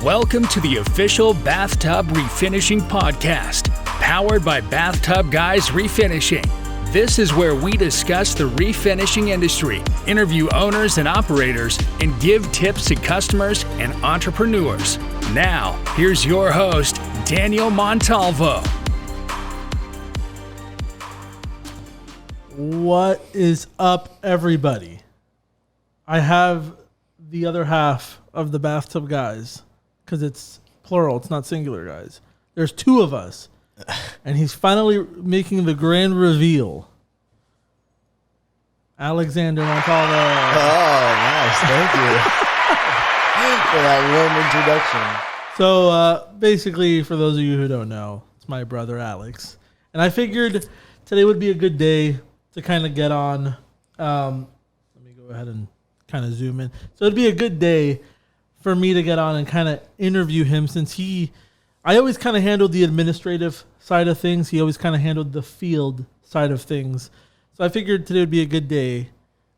Welcome to the official Bathtub Refinishing podcast, powered by BathTubGuys Refinishing. This is where we discuss the refinishing industry, interview owners and operators, and give tips to customers and entrepreneurs. Now, here's your host, Daniel Montalvo. What is up, everybody? I have the other half of the Bathtub Guys, because it's plural, it's not singular, guys. There's two of us, and he's finally making the grand reveal. Alexander Montalvo. Oh, nice. Thank you for that warm introduction. So, basically, for those of you who don't know, it's my brother, Alex. And I figured today would be a good day to kind of get on. Let me go ahead and kind of zoom in. So it'd be a good day for me to get on and kind of interview him, since I always kind of handled the administrative side of things. He always kind of handled the field side of things. So I figured today would be a good day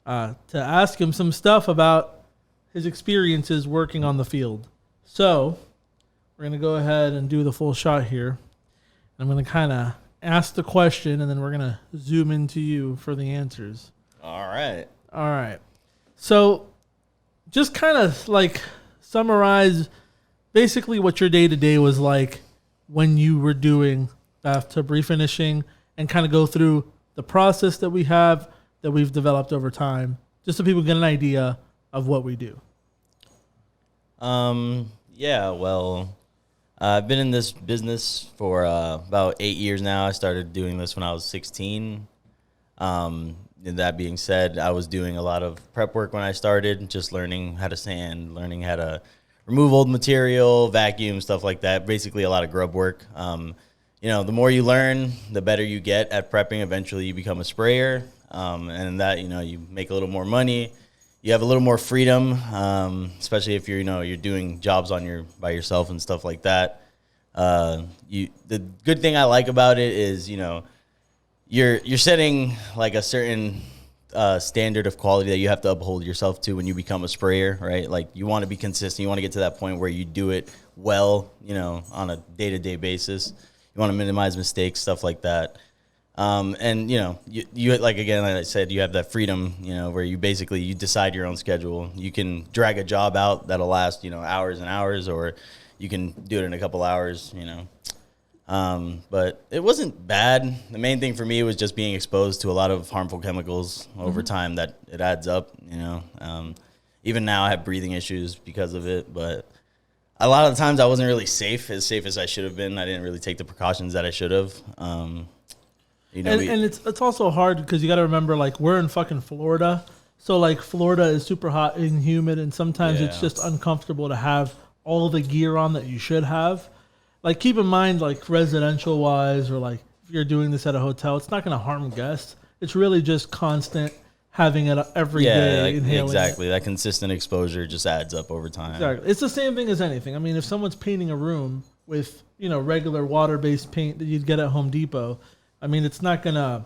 to ask him some stuff about his experiences working on the field. So we're going to go ahead and do the full shot here. I'm going to kind of ask the question, and then we're going to zoom into you for the answers. All right. So just kind of like summarize basically what your day-to-day was like when you were doing bathtub refinishing, and kind of go through the process that we've developed over time, just so people get an idea of what we do. Yeah, well, I've been in this business for about 8 years now. I started doing this when I was 16. And that being said, I was doing a lot of prep work when I started, just learning how to sand, learning how to remove old material, vacuum, stuff like that. Basically, a lot of grub work. The more you learn, the better you get at prepping. Eventually, you become a sprayer, and that you make a little more money. You have a little more freedom, especially if you're doing jobs by yourself and stuff like that. The good thing I like about it is you're setting like a certain standard of quality that you have to uphold yourself to when you become a sprayer, right? Like, you want to be consistent. You want to get to that point where you do it well, on a day-to-day basis. You want to minimize mistakes, stuff like that. You like I said, you have that freedom, where you decide your own schedule. You can drag a job out that'll last, hours and hours, or you can do it in a couple hours, But it wasn't bad. The main thing for me was just being exposed to a lot of harmful chemicals over time, that it adds up, Even now I have breathing issues because of it, but a lot of the times I wasn't really safe as I should have been. I didn't really take the precautions that I should have. And it's also hard because you got to remember, like, we're in fucking Florida. So, like, Florida is super hot and humid, and sometimes it's just uncomfortable to have all the gear on that you should have. Like, keep in mind, like, residential-wise, or, like, if you're doing this at a hotel, it's not going to harm guests. It's really just constant having it every day. Exactly. That consistent exposure just adds up over time. Exactly. It's the same thing as anything. I mean, if someone's painting a room with, regular water-based paint that you'd get at Home Depot, I mean, it's not gonna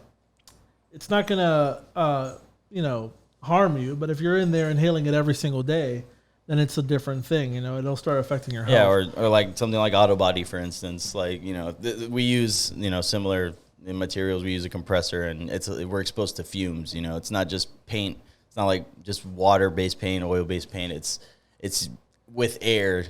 harm you. But if you're in there inhaling it every single day, then it's a different thing. It'll start affecting your health. Yeah, or like something like auto body, for instance. Like, we use, similar materials. We use a compressor, and we're exposed to fumes. It's not just paint. It's not like just water-based paint, oil-based paint. It's with air,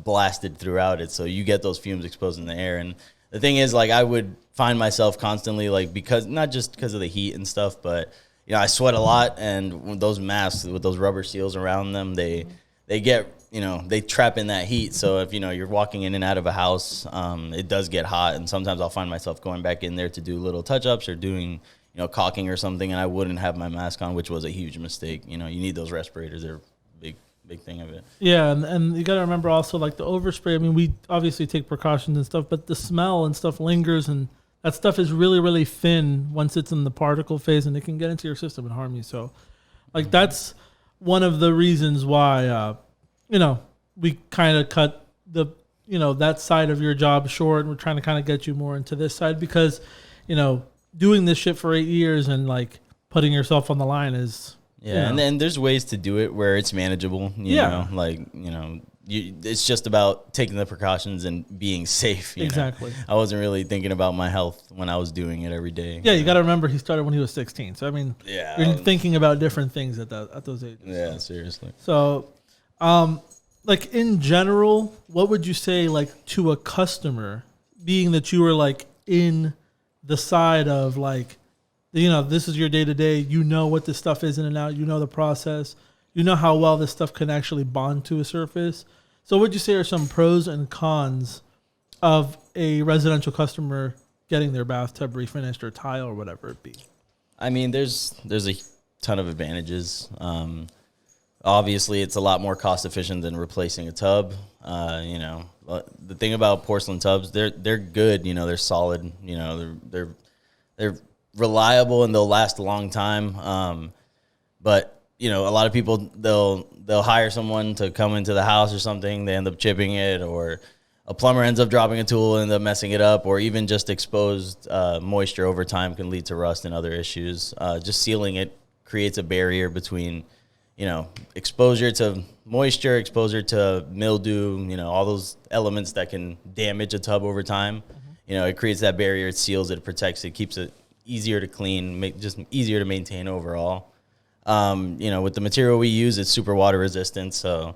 blasted throughout it. So you get those fumes exposed in the air. And the thing is, like, I would find myself constantly, like, not just because of the heat and stuff, but, I sweat a lot. And those masks with those rubber seals around them, they get, they trap in that heat. So if, you're walking in and out of a house, it does get hot. And sometimes I'll find myself going back in there to do little touch-ups or doing, caulking or something, and I wouldn't have my mask on, which was a huge mistake. You need those respirators. They're a big thing of it. Yeah, and you got to remember also, like, the overspray. I mean, we obviously take precautions and stuff, but the smell and stuff lingers, and that stuff is really, really thin once it's in the particle phase, and it can get into your system and harm you. So, like, that's one of the reasons why, we kind of cut that side of your job short, and we're trying to kind of get you more into this side, because, doing this shit for 8 years and, like, putting yourself on the line is, and then there's ways to do it where it's manageable, you know, like, it's just about taking the precautions and being safe. Exactly. I wasn't really thinking about my health when I was doing it every day. Yeah, you got to remember he started when he was 16. So I mean, you're thinking about different things at those ages. Yeah, seriously. So, like in general, what would you say like to a customer, being that you were like in the side of like, this is your day to day. You know what this stuff is in and out. You know the process. You know how well this stuff can actually bond to a surface. So what would you say are some pros and cons of a residential customer getting their bathtub refinished or tile or whatever it be? I mean, there's a ton of advantages. Obviously, it's a lot more cost efficient than replacing a tub. The thing about porcelain tubs, they're good. They're solid. They're reliable and they'll last a long time. But a lot of people, they'll hire someone to come into the house or something. They end up chipping it, or a plumber ends up dropping a tool and ends up messing it up, or even just exposed moisture over time can lead to rust and other issues. Just sealing it creates a barrier between, exposure to moisture, exposure to mildew, all those elements that can damage a tub over time. It creates that barrier, it seals it, protects it, keeps it easier to clean, just easier to maintain overall. With the material we use, it's super water resistant, so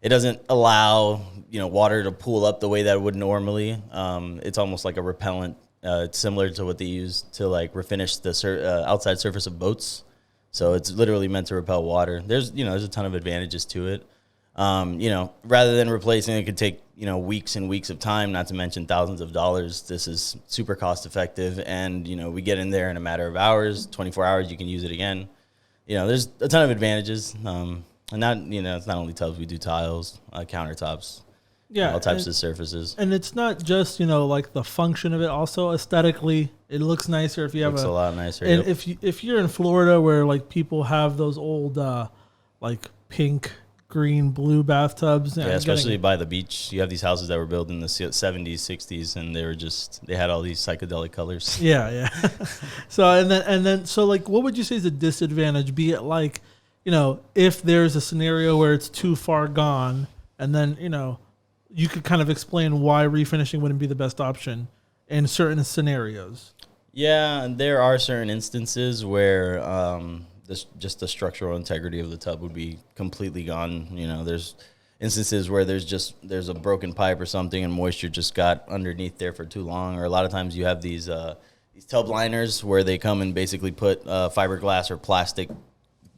it doesn't allow, water to pool up the way that it would normally. It's almost like a repellent. It's similar to what they use to like refinish the outside surface of boats. So it's literally meant to repel water. There's a ton of advantages to it. Rather than replacing it could take, weeks and weeks of time, not to mention thousands of dollars. This is super cost effective. And, we get in there in a matter of hours, 24 hours, you can use it again. There's a ton of advantages. And not, it's not only tubs, we do tiles, countertops, all types of surfaces. And it's not just, like the function of it. Also aesthetically, it looks nicer if you have a lot nicer. And if you're in Florida where like people have those old, like pink, green, blue bathtubs. Yeah, especially by the beach. You have these houses that were built in the 70s, 60s, and they had all these psychedelic colors. Yeah. So, and then, like, what would you say is a disadvantage? Be it like, if there's a scenario where it's too far gone, and then, you could kind of explain why refinishing wouldn't be the best option in certain scenarios. Yeah, and there are certain instances where, just the structural integrity of the tub would be completely gone. There's instances where there's a broken pipe or something and moisture just got underneath there for too long. Or a lot of times you have these tub liners where they come and basically put fiberglass or plastic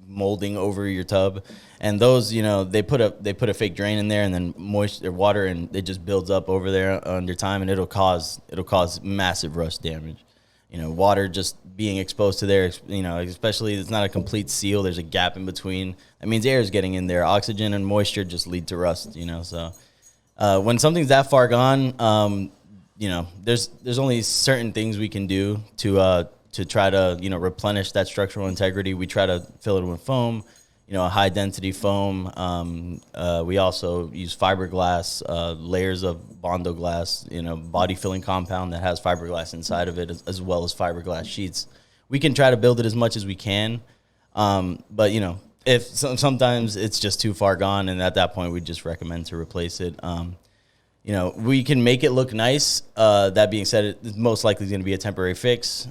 molding over your tub, and those they put a fake drain in there, and then moisture, water, and it just builds up over there under time, and it'll cause massive rust damage. Water just being exposed to there, especially it's not a complete seal. There's a gap in between. That means air is getting in there. Oxygen and moisture just lead to rust, So when something's that far gone, there's only certain things we can do to try to, replenish that structural integrity. We try to fill it with foam, a high density foam. We also use fiberglass, layers of Bondo glass, body filling compound that has fiberglass inside of it, as well as fiberglass sheets. We can try to build it as much as we can. But if sometimes it's just too far gone, and at that point we just recommend to replace it. We can make it look nice. That being said, it's most likely going to be a temporary fix.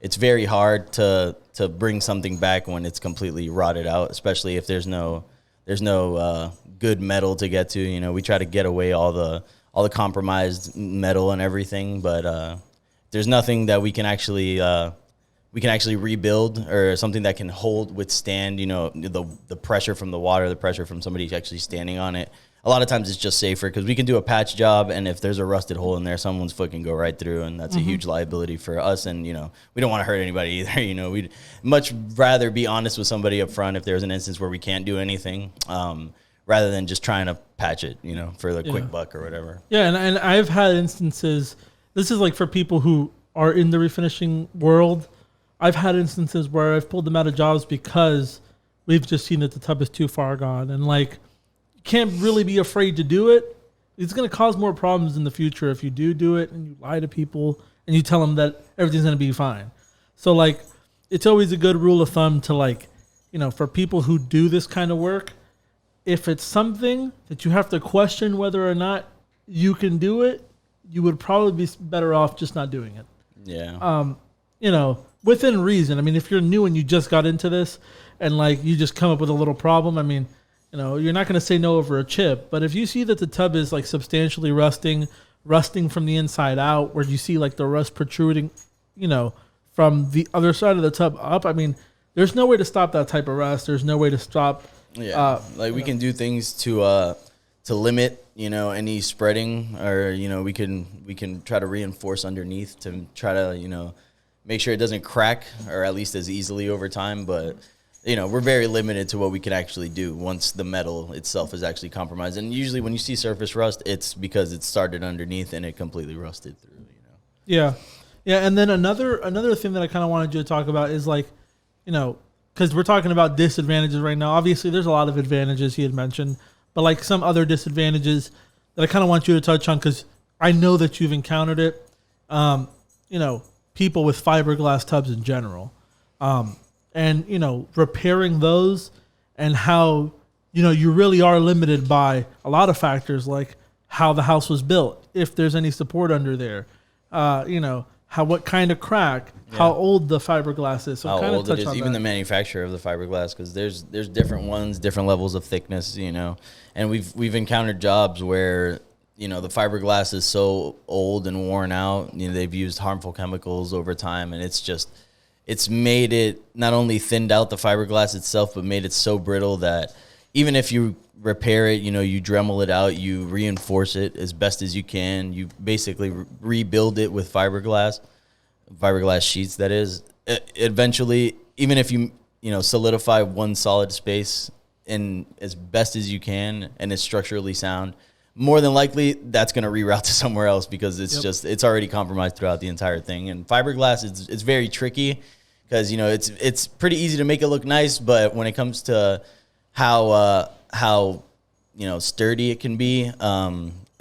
It's very hard to bring something back when it's completely rotted out, especially if there's no good metal to get to. We try to get away all the compromised metal and everything, but there's nothing that we can actually rebuild, or something that can withstand the pressure from the water, the pressure from somebody actually standing on it. A lot of times it's just safer because we can do a patch job, and if there's a rusted hole in there, someone's foot can go right through, and that's a huge liability for us. And, we don't want to hurt anybody either. We'd much rather be honest with somebody up front if there's an instance where we can't do anything, rather than just trying to patch it, for the quick buck or whatever. Yeah, and I've had instances, this is like for people who are in the refinishing world, I've had instances where I've pulled them out of jobs because we've just seen that the tub is too far gone, and like, can't really be afraid to do it. It's going to cause more problems in the future if you do it and you lie to people and you tell them that everything's going to be fine. So like, it's always a good rule of thumb to like, for people who do this kind of work, if it's something that you have to question whether or not you can do it, you would probably be better off just not doing it. Yeah. Within reason. I mean, if you're new and you just got into this and like you just come up with a little problem, I mean, you're not going to say no over a chip. But if you see that the tub is like substantially rusting from the inside out, where you see like the rust protruding, from the other side of the tub up, I mean, there's no way to stop that type of rust. There's no way to stop. Yeah. We can do things to limit, any spreading, or, we can try to reinforce underneath to try to, make sure it doesn't crack, or at least as easily over time. But, we're very limited to what we can actually do once the metal itself is actually compromised. And usually when you see surface rust, it's because it started underneath and it completely rusted through, Yeah. Yeah. And then another thing that I kind of wanted you to talk about is like, because we're talking about disadvantages right now. Obviously, there's a lot of advantages he had mentioned, but like some other disadvantages that I kind of want you to touch on, because I know that you've encountered it. People with fiberglass tubs in general, and repairing those, and how you really are limited by a lot of factors, like how the house was built, if there's any support under there, what kind of crack, how old the fiberglass is. So how kind old of it is, even the manufacturer of the fiberglass, because there's different ones, different levels of thickness, and we've encountered jobs where the fiberglass is so old and worn out. They've used harmful chemicals over time, and it's made it not only thinned out the fiberglass itself, but made it so brittle that even if you repair it, you Dremel it out, you reinforce it as best as you can. You basically rebuild it with fiberglass sheets, that is. Eventually, even if you solidify one solid space in as best as you can and it's structurally sound, more than likely that's going to reroute to somewhere else, because it's already compromised throughout the entire thing. And fiberglass it's very tricky, because it's pretty easy to make it look nice, but when it comes to how sturdy it can be,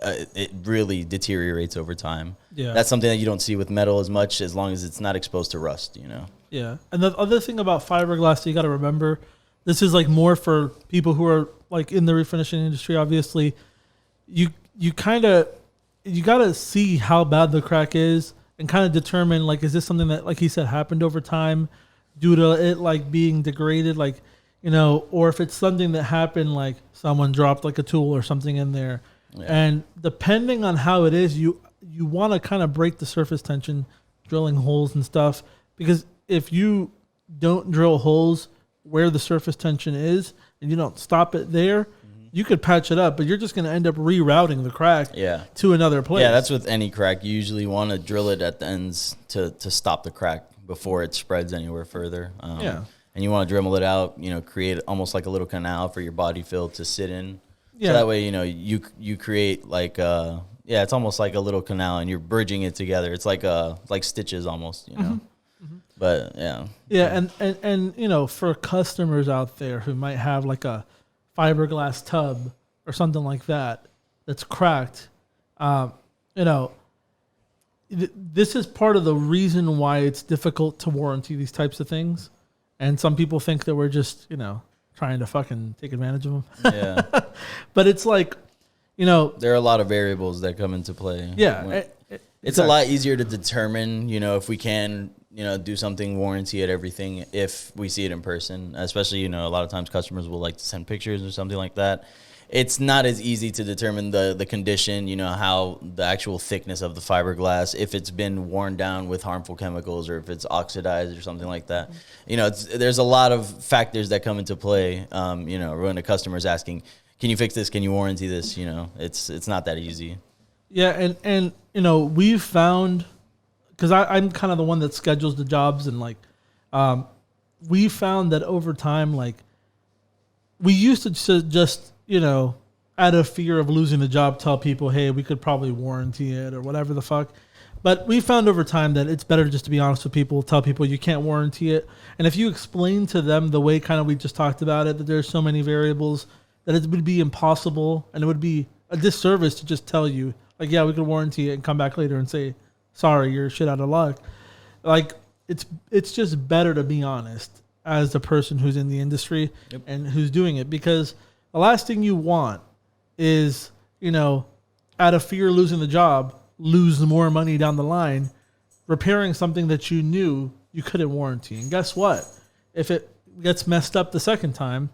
it really deteriorates over time. Yeah, that's something that you don't see with metal as much, as long as it's not exposed to rust. Yeah, and the other thing about fiberglass you got to remember, this is like more for people who are like in the refinishing industry. Obviously, you got to see how bad the crack is and kind of determine, like, is this something that, like he said, happened over time due to it like being degraded, like, or if it's something that happened, like someone dropped like a tool or something in there. Yeah. And depending on how it is, you want to kind of break the surface tension, drilling holes and stuff, because if you don't drill holes where the surface tension is and you don't stop it there, you could patch it up, but you're just going to end up rerouting the crack to another place. Yeah, that's with any crack. You usually want to drill it at the ends to stop the crack before it spreads anywhere further. And you want to Dremel it out, create almost like a little canal for your body fill to sit in. Yeah. So that way, you create like, it's almost like a little canal, and you're bridging it together. It's like stitches almost, Mm-hmm. But yeah. Yeah, and for customers out there who might have like a fiberglass tub or something like that that's cracked, this is part of the reason why it's difficult to warranty these types of things. And some people think that we're just, trying to fucking take advantage of them. Yeah. But it's like, there are a lot of variables that come into play. Yeah. It's a lot easier to determine, if we can, do something, warranty at everything, if we see it in person. Especially, a lot of times customers will like to send pictures or something like that. It's not as easy to determine the condition, how the actual thickness of the fiberglass, if it's been worn down with harmful chemicals or if it's oxidized or something like that. There's a lot of factors that come into play, when a customer's asking, can you fix this? Can you warranty this? It's not that easy. Yeah, and we've found, because I'm kind of the one that schedules the jobs, and like, we found that over time, like, we used to just, out of fear of losing the job, tell people, hey, we could probably warranty it or whatever the fuck. But we found over time that it's better just to be honest with people, tell people you can't warranty it. And if you explain to them the way kind of we just talked about it, that there's so many variables, that it would be impossible and it would be a disservice to just tell you, like, yeah, we could warranty it, and come back later and say, sorry, you're shit out of luck. Like, it's just better to be honest as the person who's in the industry and who's doing it, because The last thing you want is, out of fear of losing the job, lose more money down the line repairing something that you knew you couldn't warranty. And guess what? If it gets messed up the second time,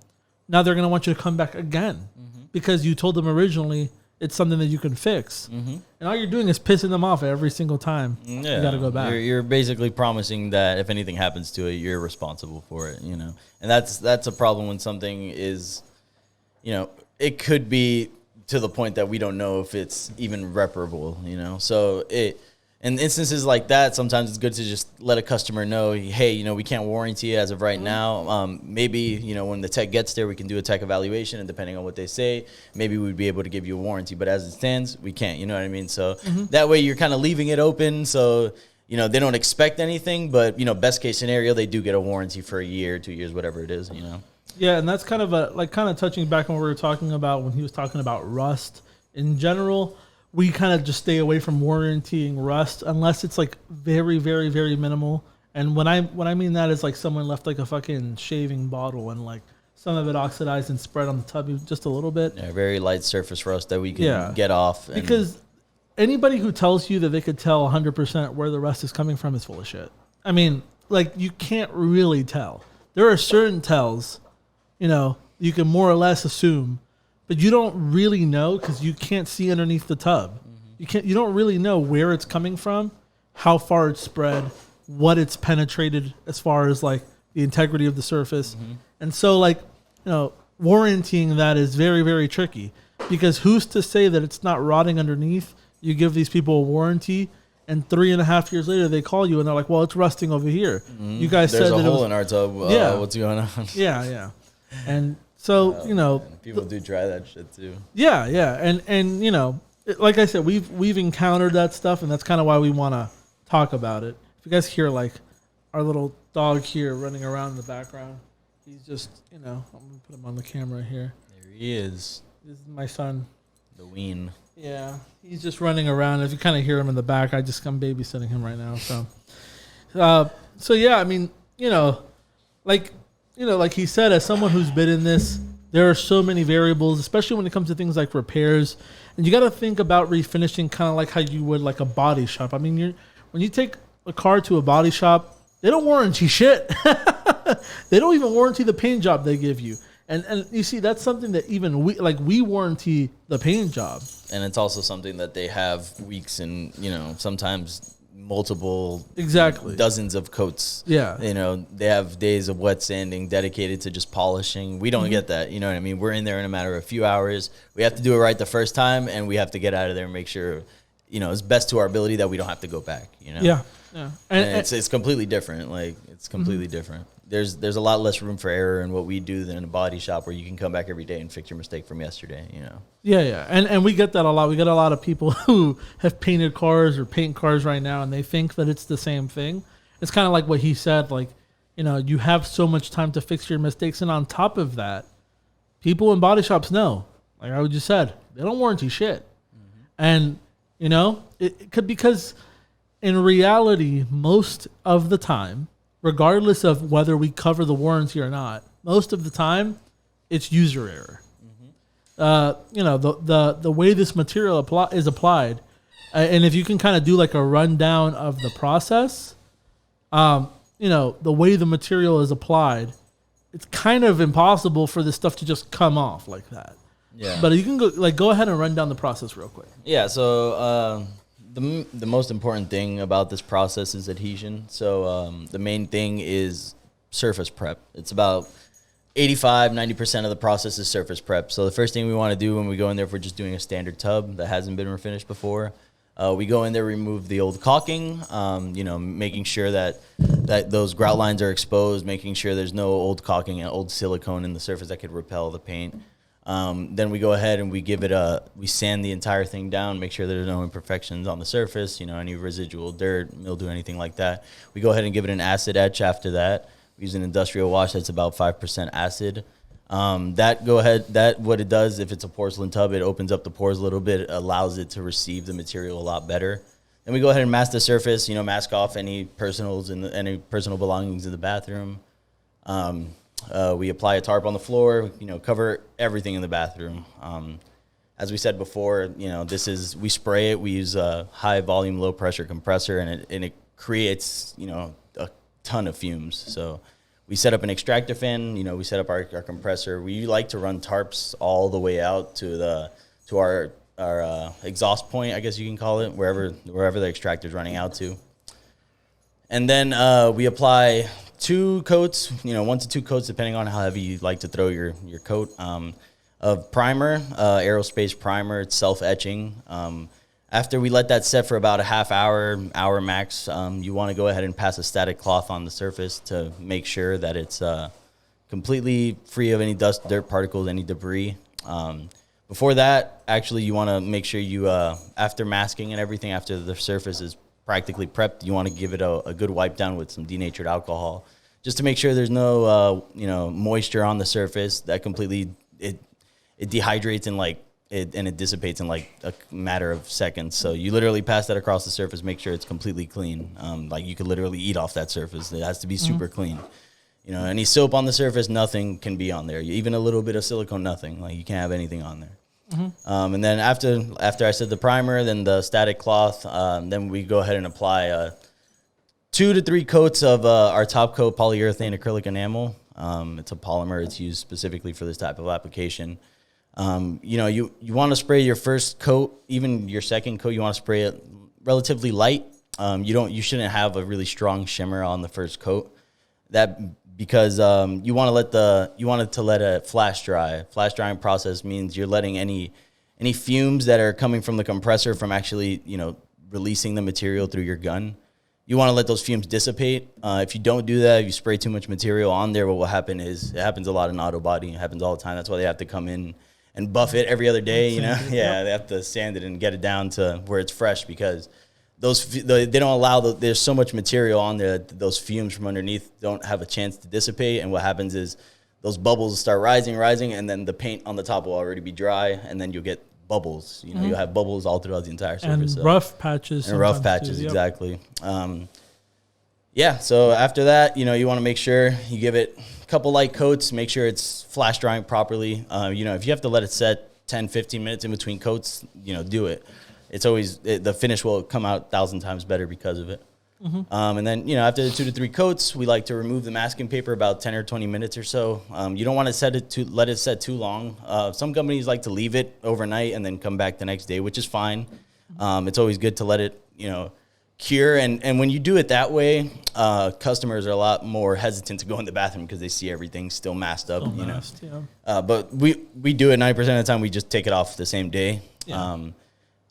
now they're going to want you to come back again because you told them originally it's something that you can fix. And all you're doing is pissing them off every single time. You got to go back. You're basically promising that if anything happens to it, you're responsible for it, And that's a problem when something is, it could be to the point that we don't know if it's even reparable, So in instances like that, sometimes it's good to just let a customer know, hey, we can't warranty it as of right now. Maybe, when the tech gets there, we can do a tech evaluation, and depending on what they say, maybe we'd be able to give you a warranty. But as it stands, we can't, you know what I mean? So that way you're kind of leaving it open. So, they don't expect anything, but, best case scenario, they do get a warranty for a year, 2 years, whatever it is, Yeah, and that's kind of touching back on what we were talking about when he was talking about rust in general. We kind of just stay away from warrantying rust unless it's like very, very, very minimal. And when I mean that is like someone left like a fucking shaving bottle and like some of it oxidized and spread on the tub just a little bit. Yeah, very light surface rust that we can get off. Because anybody who tells you that they could tell 100% where the rust is coming from is full of shit. I mean, like you can't really tell. There are certain tells, you can more or less assume. But you don't really know because you can't see underneath the tub. You don't really know where it's coming from, how far it's spread, what it's penetrated as far as like the integrity of the surface. And so warrantying that is very, very tricky because who's to say that it's not rotting underneath? You give these people a warranty and 3.5 years later they call you and they're like, well, it's rusting over here. You guys There's said a that hole in our tub. What's going on? Yeah. And so, people do try that shit too. Yeah. And like I said, we've encountered that stuff, and that's kind of why we want to talk about it. If you guys hear like our little dog here running around in the background, he's just, I'm going to put him on the camera here. There he is. This is my son. The ween. Yeah. He's just running around. If you kind of hear him in the back, I'm babysitting him right now. So yeah, I mean, like he said, as someone who's been in this, there are so many variables, especially when it comes to things like repairs. And you got to think about refinishing kind of like how you would like a body shop. I mean, when you take a car to a body shop, they don't warranty shit. They don't even warranty the paint job they give you. And you see, that's something that even we warranty the paint job. And it's also something that they have weeks and, sometimes multiple dozens of coats. Yeah. They have days of wet sanding dedicated to just polishing. We don't get that. You know what I mean? We're in there in a matter of a few hours. We have to do it right the first time, and we have to get out of there and make sure, it's best to our ability that we don't have to go back, Yeah. And it's completely different. Like, it's completely different. There's a lot less room for error in what we do than in a body shop where you can come back every day and fix your mistake from yesterday, Yeah. And we get that a lot. We get a lot of people who have painted cars or paint cars right now, and they think that it's the same thing. It's kind of like what he said, like, you have so much time to fix your mistakes. And on top of that, people in body shops know, like I just said, they don't warranty shit. And, it could, because in reality, most of the time, regardless of whether we cover the warranty or not, most of the time, it's user error. The way this material is applied, and if you can kind of do like a rundown of the process, the way the material is applied, it's kind of impossible for this stuff to just come off like that. Yeah. But you can go ahead and run down the process real quick. Yeah. So the most important thing about this process is adhesion. So the main thing is surface prep. It's about 85-90% of the process is surface prep. So the first thing we want to do when we go in there, if we're just doing a standard tub that hasn't been refinished before, we go in there, remove the old caulking, making sure that those grout lines are exposed, making sure there's no old caulking and old silicone in the surface that could repel the paint. Then we go ahead and we sand the entire thing down, make sure there's no imperfections on the surface, any residual dirt, mildew, anything like that. We go ahead and give it an acid etch after that. We use an industrial wash that's about 5% acid. What it does, if it's a porcelain tub, it opens up the pores a little bit, allows it to receive the material a lot better. Then we go ahead and mask the surface, mask off any personal belongings in the bathroom. We apply a tarp on the floor, cover everything in the bathroom. As we said before, we spray it. We use a high volume, low pressure compressor, and it creates, a ton of fumes. So we set up an extractor fan, we set up our compressor. We like to run tarps all the way out to our exhaust point, I guess you can call it, wherever the extractor is running out to. And then we apply 2 coats, 1 to 2 coats, depending on how heavy you like to throw your coat, of primer, aerospace primer. It's self-etching. After we let that set for about a half hour max, you want to go ahead and pass a static cloth on the surface to make sure that it's completely free of any dust, dirt particles, any debris. Before that, actually, you want to make sure you, after masking and everything, after the surface is practically prepped, you want to give it a good wipe down with some denatured alcohol, just to make sure there's no moisture on the surface. That completely it dehydrates and it dissipates in like a matter of seconds. So you literally pass that across the surface, make sure it's completely clean. Like you could literally eat off that surface. It has to be super clean. Any soap on the surface, nothing can be on there. Even a little bit of silicone, nothing. Like you can't have anything on there. And then after I said the primer, then the static cloth, then we go ahead and apply 2 to 3 coats of our top coat polyurethane acrylic enamel. It's a polymer. It's used specifically for this type of application. You want to spray your first coat, even your second coat, you want to spray it relatively light. You shouldn't have a really strong shimmer on the first coat. Because you want to let it flash dry. Flash drying process means you're letting any fumes that are coming from the compressor from actually, releasing the material through your gun. You want to let those fumes dissipate. If you don't do that, if you spray too much material on there, what will happen is, it happens a lot in auto body. It happens all the time. That's why they have to come in and buff it every other day, They have to sand it and get it down to where it's fresh, because they don't allow there's so much material on there that those fumes from underneath don't have a chance to dissipate. And what happens is those bubbles start rising, and then the paint on the top will already be dry, and then you'll get bubbles. You'll have bubbles all throughout the entire surface. And rough patches. And rough patches, too, exactly. So after that, you want to make sure you give it a couple light coats, make sure it's flash drying properly. If you have to let it set 10, 15 minutes in between coats, do it. It's always, the finish will come out 1,000 times better because of it. And then, after the 2 to 3 coats, we like to remove the masking paper about 10 or 20 minutes or so. You don't want to let it set too long. Some companies like to leave it overnight and then come back the next day, which is fine. It's always good to let it, cure. And when you do it that way, customers are a lot more hesitant to go in the bathroom because they see everything still masked up, But we do it 90% of the time. We just take it off the same day. Yeah.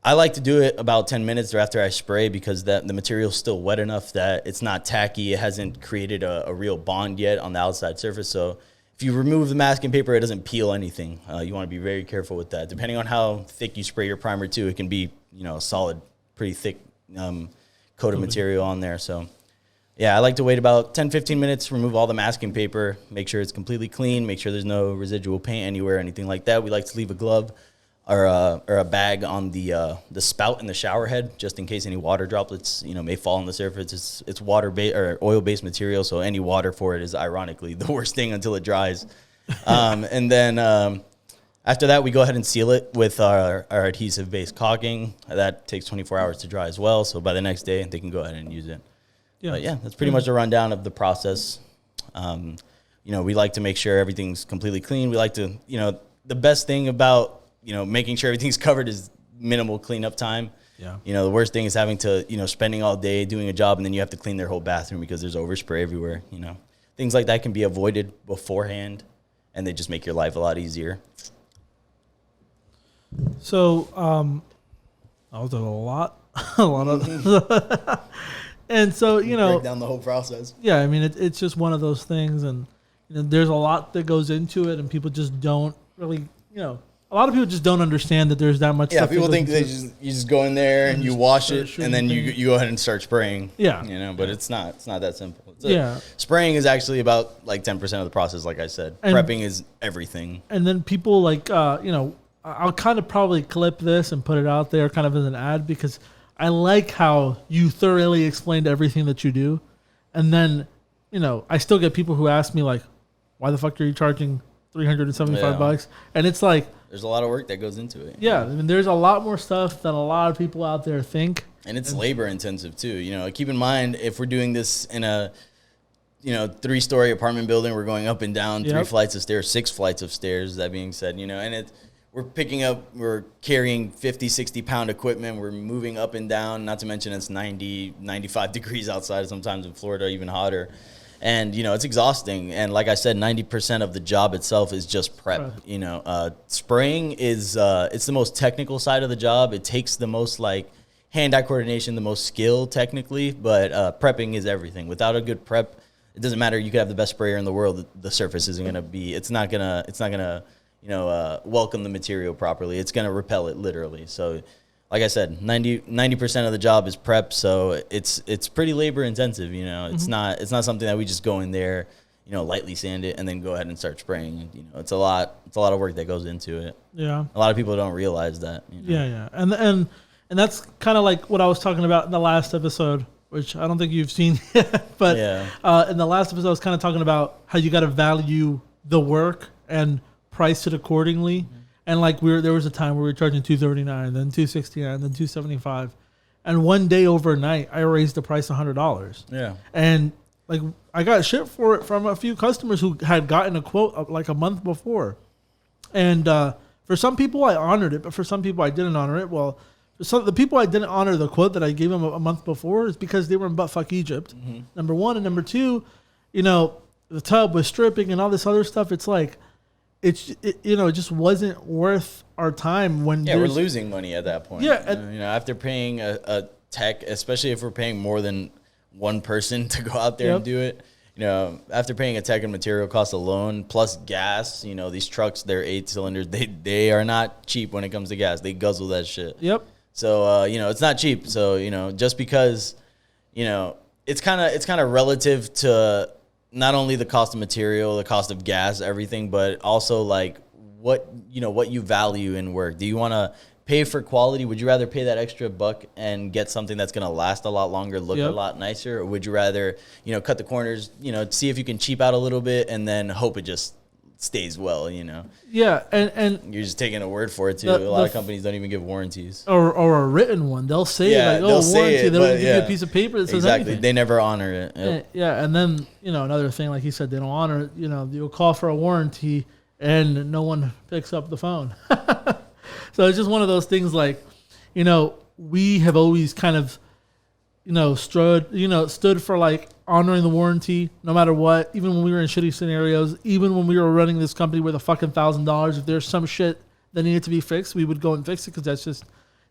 I like to do it about 10 minutes after I spray, because the material's still wet enough that it's not tacky. It hasn't created a real bond yet on the outside surface. So if you remove the masking paper, it doesn't peel anything. You want to be very careful with that. Depending on how thick you spray your primer too, it can be, a solid, pretty thick coat of material on there. So yeah, I like to wait about 10, 15 minutes, remove all the masking paper, make sure it's completely clean, make sure there's no residual paint anywhere, anything like that. We like to leave a glove or a bag on the spout in the shower head, just in case any water droplets, may fall on the surface. It's water-based or oil-based material, so any water for it is ironically the worst thing until it dries. And then after that, we go ahead and seal it with our adhesive-based caulking. That takes 24 hours to dry as well, so by the next day, they can go ahead and use it. Yeah, but yeah, that's pretty much a rundown of the process. We like to make sure everything's completely clean. We like to, the best thing about making sure everything's covered is minimal cleanup time. Yeah. The worst thing is having to, spending all day doing a job, and then you have to clean their whole bathroom because there's overspray everywhere. Things like that can be avoided beforehand, and they just make your life a lot easier. So, I was doing a lot of, and so, break down the whole process. Yeah. I mean, it's just one of those things, and, there's a lot that goes into it, and people just don't really, a lot of people just don't understand that there's that much. Yeah, people think you just go in there and you wash it, and then you go ahead and start spraying. Yeah, but it's not that simple. Spraying is actually about like 10% of the process. Like I said, prepping is everything. And then people I'll kind of probably clip this and put it out there kind of as an ad, because I like how you thoroughly explained everything that you do, and then I still get people who ask me like, why the fuck are you charging $375 Yeah. bucks? And it's like, There's a lot of work that goes into it. yeah, I mean, there's a lot more stuff than a lot of people out there think. And it's labor intensive too. You know, keep in mind if we're doing this in a 3-story apartment building, we're going up and down 3 flights of stairs, 6 flights of stairs. That being said, and we're carrying 50, 60 pound equipment. We're moving up and down, not to mention it's 90, 95 degrees outside, sometimes in Florida, even hotter. And, it's exhausting. And like I said, 90% of the job itself is just prep. Spraying is, it's the most technical side of the job. It takes the most hand-eye coordination, the most skill technically, but prepping is everything. Without a good prep, it doesn't matter. You could have the best sprayer in the world. The surface isn't going to be, it's not going to, welcome the material properly. It's going to repel it literally. So like I said, 90% of the job is prep. So it's pretty labor intensive. It's not something that we just go in there, lightly sand it and then go ahead and start spraying. It's a lot of work that goes into it. Yeah. A lot of people don't realize that. Yeah. And that's kind of like what I was talking about in the last episode, which I don't think you've seen yet. But in the last episode, I was kind of talking about how you got to value the work and price it accordingly. Mm-hmm. And there was a time where we were charging $239, then $269, then $275, and one day overnight, I raised the price $100. Yeah. And I got shit for it from a few customers who had gotten a quote a month before. And for some people, I honored it, but for some people, I didn't honor it. Well, so the people I didn't honor the quote that I gave them a month before is because they were in buttfuck Egypt. Mm-hmm. Number one. And number two, the tub was stripping and all this other stuff. It's like, it just wasn't worth our time when we're losing money at that point. Yeah. After paying a tech, especially if we're paying more than one person to go out there and do it, after paying a tech and material cost alone, plus gas, these trucks, they're 8 cylinders. They are not cheap when it comes to gas. They guzzle that shit. Yep. So, it's not cheap. So, just because, it's kind of relative to not only the cost of material, the cost of gas, everything, but also what you value in work. Do you want to pay for quality? Would you rather pay that extra buck and get something that's going to last a lot longer, look a lot nicer? Or would you rather, cut the corners, see if you can cheap out a little bit and then hope it just stays well, Yeah, and you're just taking a word for it too. A lot of companies don't even give warranties. Or a written one. They'll say they'll say warranty. it, They don't give you a piece of paper that says anything. They never honor it. Yep. Yeah, and then, another thing, like he said, they don't honor it. You'll call for a warranty and no one picks up the phone. So it's just one of those things we have always kind of, stood for honoring the warranty no matter what, even when we were in shitty scenarios, even when we were running this company with $1,000, if there's some shit that needed to be fixed, we would go and fix it because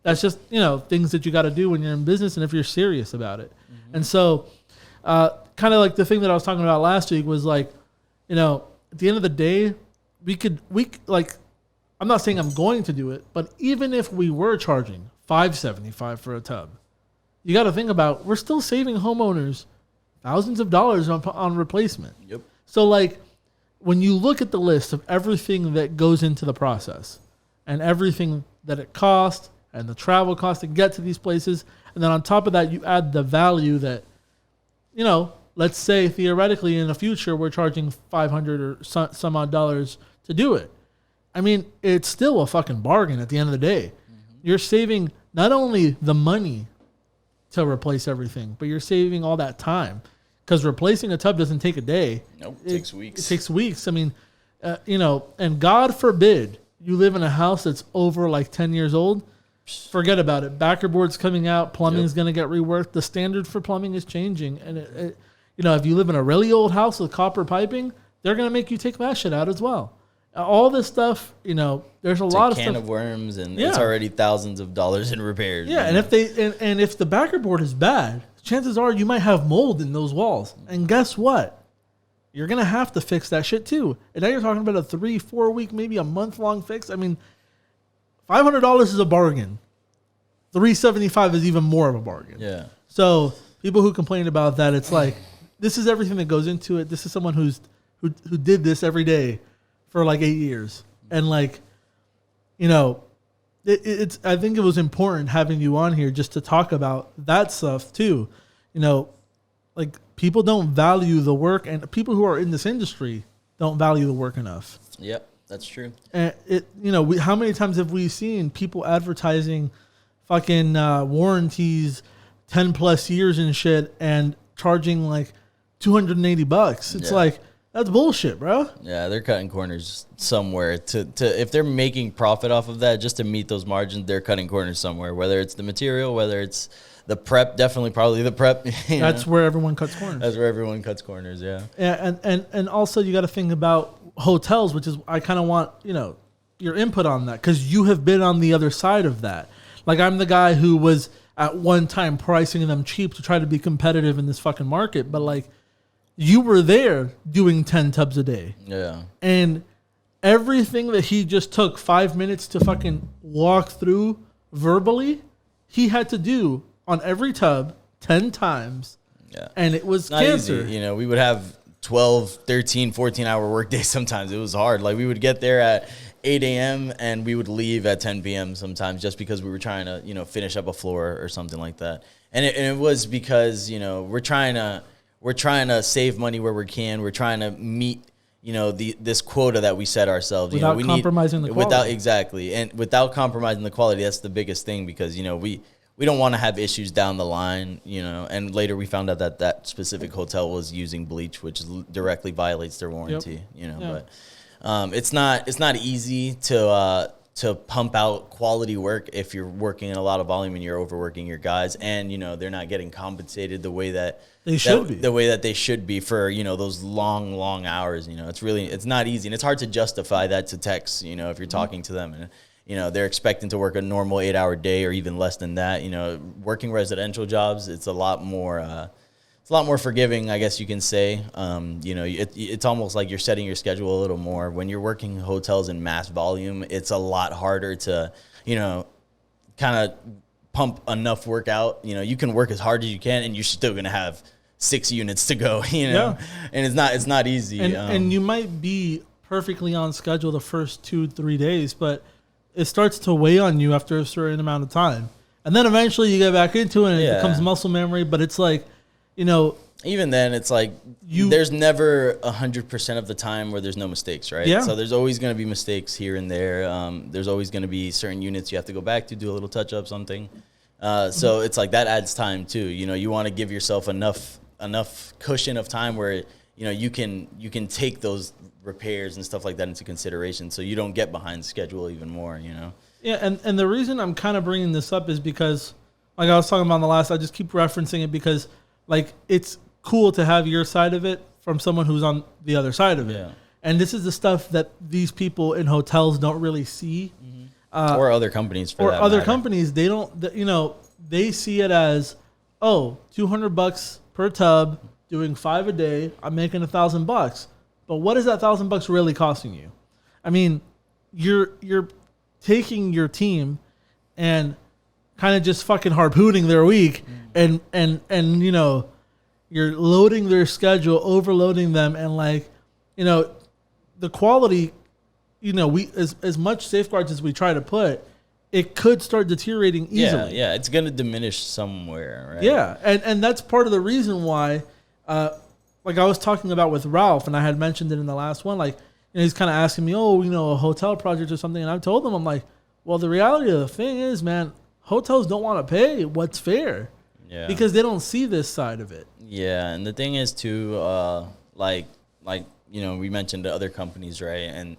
that's just things that you got to do when you're in business and if you're serious about it. Mm-hmm. And so kind of the thing that I was talking about last week was at the end of the day, I'm not saying I'm going to do it, but even if we were charging $575 for a tub, you got to think about, we're still saving homeowners thousands of dollars on replacement. Yep. So when you look at the list of everything that goes into the process and everything that it costs and the travel costs to get to these places, and then on top of that, you add the value that, let's say theoretically in the future, we're charging $500 or some odd dollars to do it. I mean, it's still a fucking bargain at the end of the day. Mm-hmm. You're saving not only the money to replace everything, but you're saving all that time. Because replacing a tub doesn't take a day. Nope, it takes weeks. It takes weeks. I mean, and God forbid you live in a house that's over 10 years old. Forget about it. Backer board's coming out. Plumbing's going to get reworked. The standard for plumbing is changing. And, if you live in a really old house with copper piping, they're going to make you take that shit out as well. All this stuff, there's a lot of stuff. Can of worms, and it's already thousands of dollars in repairs. Yeah, and if the backer board is bad, chances are you might have mold in those walls. And guess what? You're going to have to fix that shit too. And now you're talking about a 3-4 week, maybe a month-long fix. I mean, $500 is a bargain. $375 is even more of a bargain. Yeah. So people who complain about that, it's this is everything that goes into it. This is someone who did this every day for 8 years. And it's I think it was important having you on here just to talk about that stuff too. People don't value the work, and people who are in this industry don't value the work enough. Yep, that's true. And how many times have we seen people advertising fucking warranties 10+ years and shit and charging like $280? It's like, that's bullshit, bro. Yeah, they're cutting corners somewhere to if they're making profit off of that, just to meet those margins, they're cutting corners somewhere, whether it's the material, whether it's the prep, definitely probably the prep. That's where everyone cuts corners. That's where everyone cuts corners, yeah. Yeah, and also you got to think about hotels, which is, I kind of want, your input on that, because you have been on the other side of that. Like, I'm the guy who was at one time pricing them cheap to try to be competitive in this fucking market, but like, you were there doing 10 tubs a day. Yeah. And everything that he just took 5 minutes to fucking walk through verbally, he had to do on every tub 10 times. Yeah. And it was not cancer. Easy. We would have 12, 13, 14-hour work days sometimes. It was hard. Like, we would get there at 8 a.m. and we would leave at 10 p.m. sometimes, just because we were trying to, finish up a floor or something like that. And it was because, we're trying to save money where we can. We're trying to meet, this quota that we set ourselves. Without compromising the quality. Exactly. And without compromising the quality, that's the biggest thing, because, we don't want to have issues down the line, and later we found out that specific hotel was using bleach, which directly violates their warranty, but it's not easy to pump out quality work if you're working in a lot of volume and you're overworking your guys, and they're not getting compensated the way that they should be for those long hours. It's not easy, and it's hard to justify that to techs, if you're talking to them, and they're expecting to work a normal 8-hour day or even less than that. Working residential jobs, it's a lot more forgiving, I guess you can say. It's almost like you're setting your schedule a little more. When you're working hotels in mass volume, it's a lot harder to, kind of pump enough work out. You can work as hard as you can, and you're still going to have 6 units to go, and it's not easy. And you might be perfectly on schedule the first 2-3 days, but it starts to weigh on you after a certain amount of time. And then eventually you get back into it and it becomes muscle memory, but it's like, even then, it's like there's never 100% of the time where there's no mistakes, right? Yeah. So there's always going to be mistakes here and there. There's always going to be certain units you have to go back to, do a little touch-up, something. So it's like that adds time too. You want to give yourself enough cushion of time where you can take those repairs and stuff like that into consideration, so you don't get behind schedule even more. Yeah, and the reason I'm kind of bringing this up is because, like I was talking about in the last, I just keep referencing it because, like, it's cool to have your side of it from someone who's on the other side of it. Yeah. And this is the stuff that these people in hotels don't really see. Mm-hmm. Or other companies, for that other matter. companies, they don't, they see it as, $200 per tub, doing 5 a day, I'm making $1,000. But what is that $1,000 really costing you? I mean, you're taking your team and kind of just fucking harpooning their week, and you're loading their schedule, overloading them, and the quality, we as much safeguards as we try to put, it could start deteriorating easily. Yeah, it's gonna diminish somewhere, right? Yeah, and that's part of the reason why. Like I was talking about with Ralph, and I had mentioned it in the last one, he's kind of asking me, a hotel project or something. And I've told him, I'm like, well, the reality of the thing is, man, hotels don't want to pay what's fair. Yeah. Because they don't see this side of it. Yeah. And the thing is too, we mentioned the other companies, right? And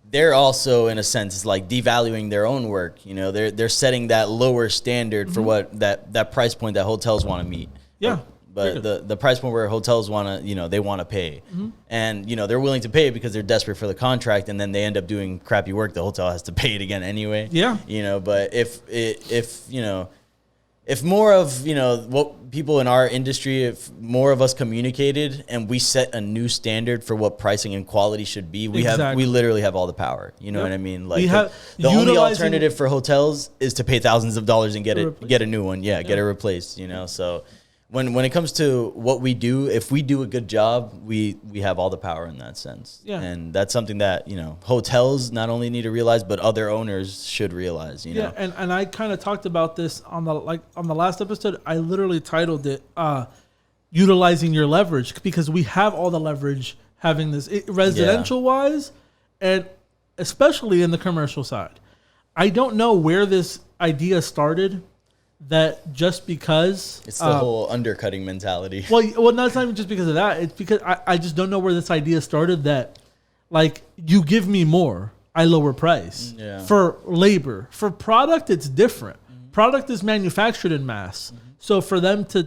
they're also, in a sense, like devaluing their own work. They're setting that lower standard for what that price point that hotels want to meet. Yeah. But the price point where hotels want to, they want to pay. Mm-hmm. And, they're willing to pay it because they're desperate for the contract, and then they end up doing crappy work. The hotel has to pay it again anyway. Yeah. But if more of, what people in our industry, if more of us communicated and we set a new standard for what pricing and quality should be, we literally have all the power. You know what I mean? Like, the only alternative for hotels is to pay thousands of dollars and get a new one. Yeah, get it replaced, So when it comes to what we do, if we do a good job, we have all the power in that sense. Yeah. And that's something that, hotels not only need to realize, but other owners should realize, Yeah, and I kind of talked about this on the last episode. I literally titled it utilizing your leverage, because we have all the leverage having this residential wise, and especially in the commercial side. I don't know where this idea started. That just because it's the whole undercutting mentality. Well, not even just because of that. It's because I just don't know where this idea started. That like you give me more, I lower price. Yeah. For labor, for product, it's different. Product is manufactured in mass, so for them to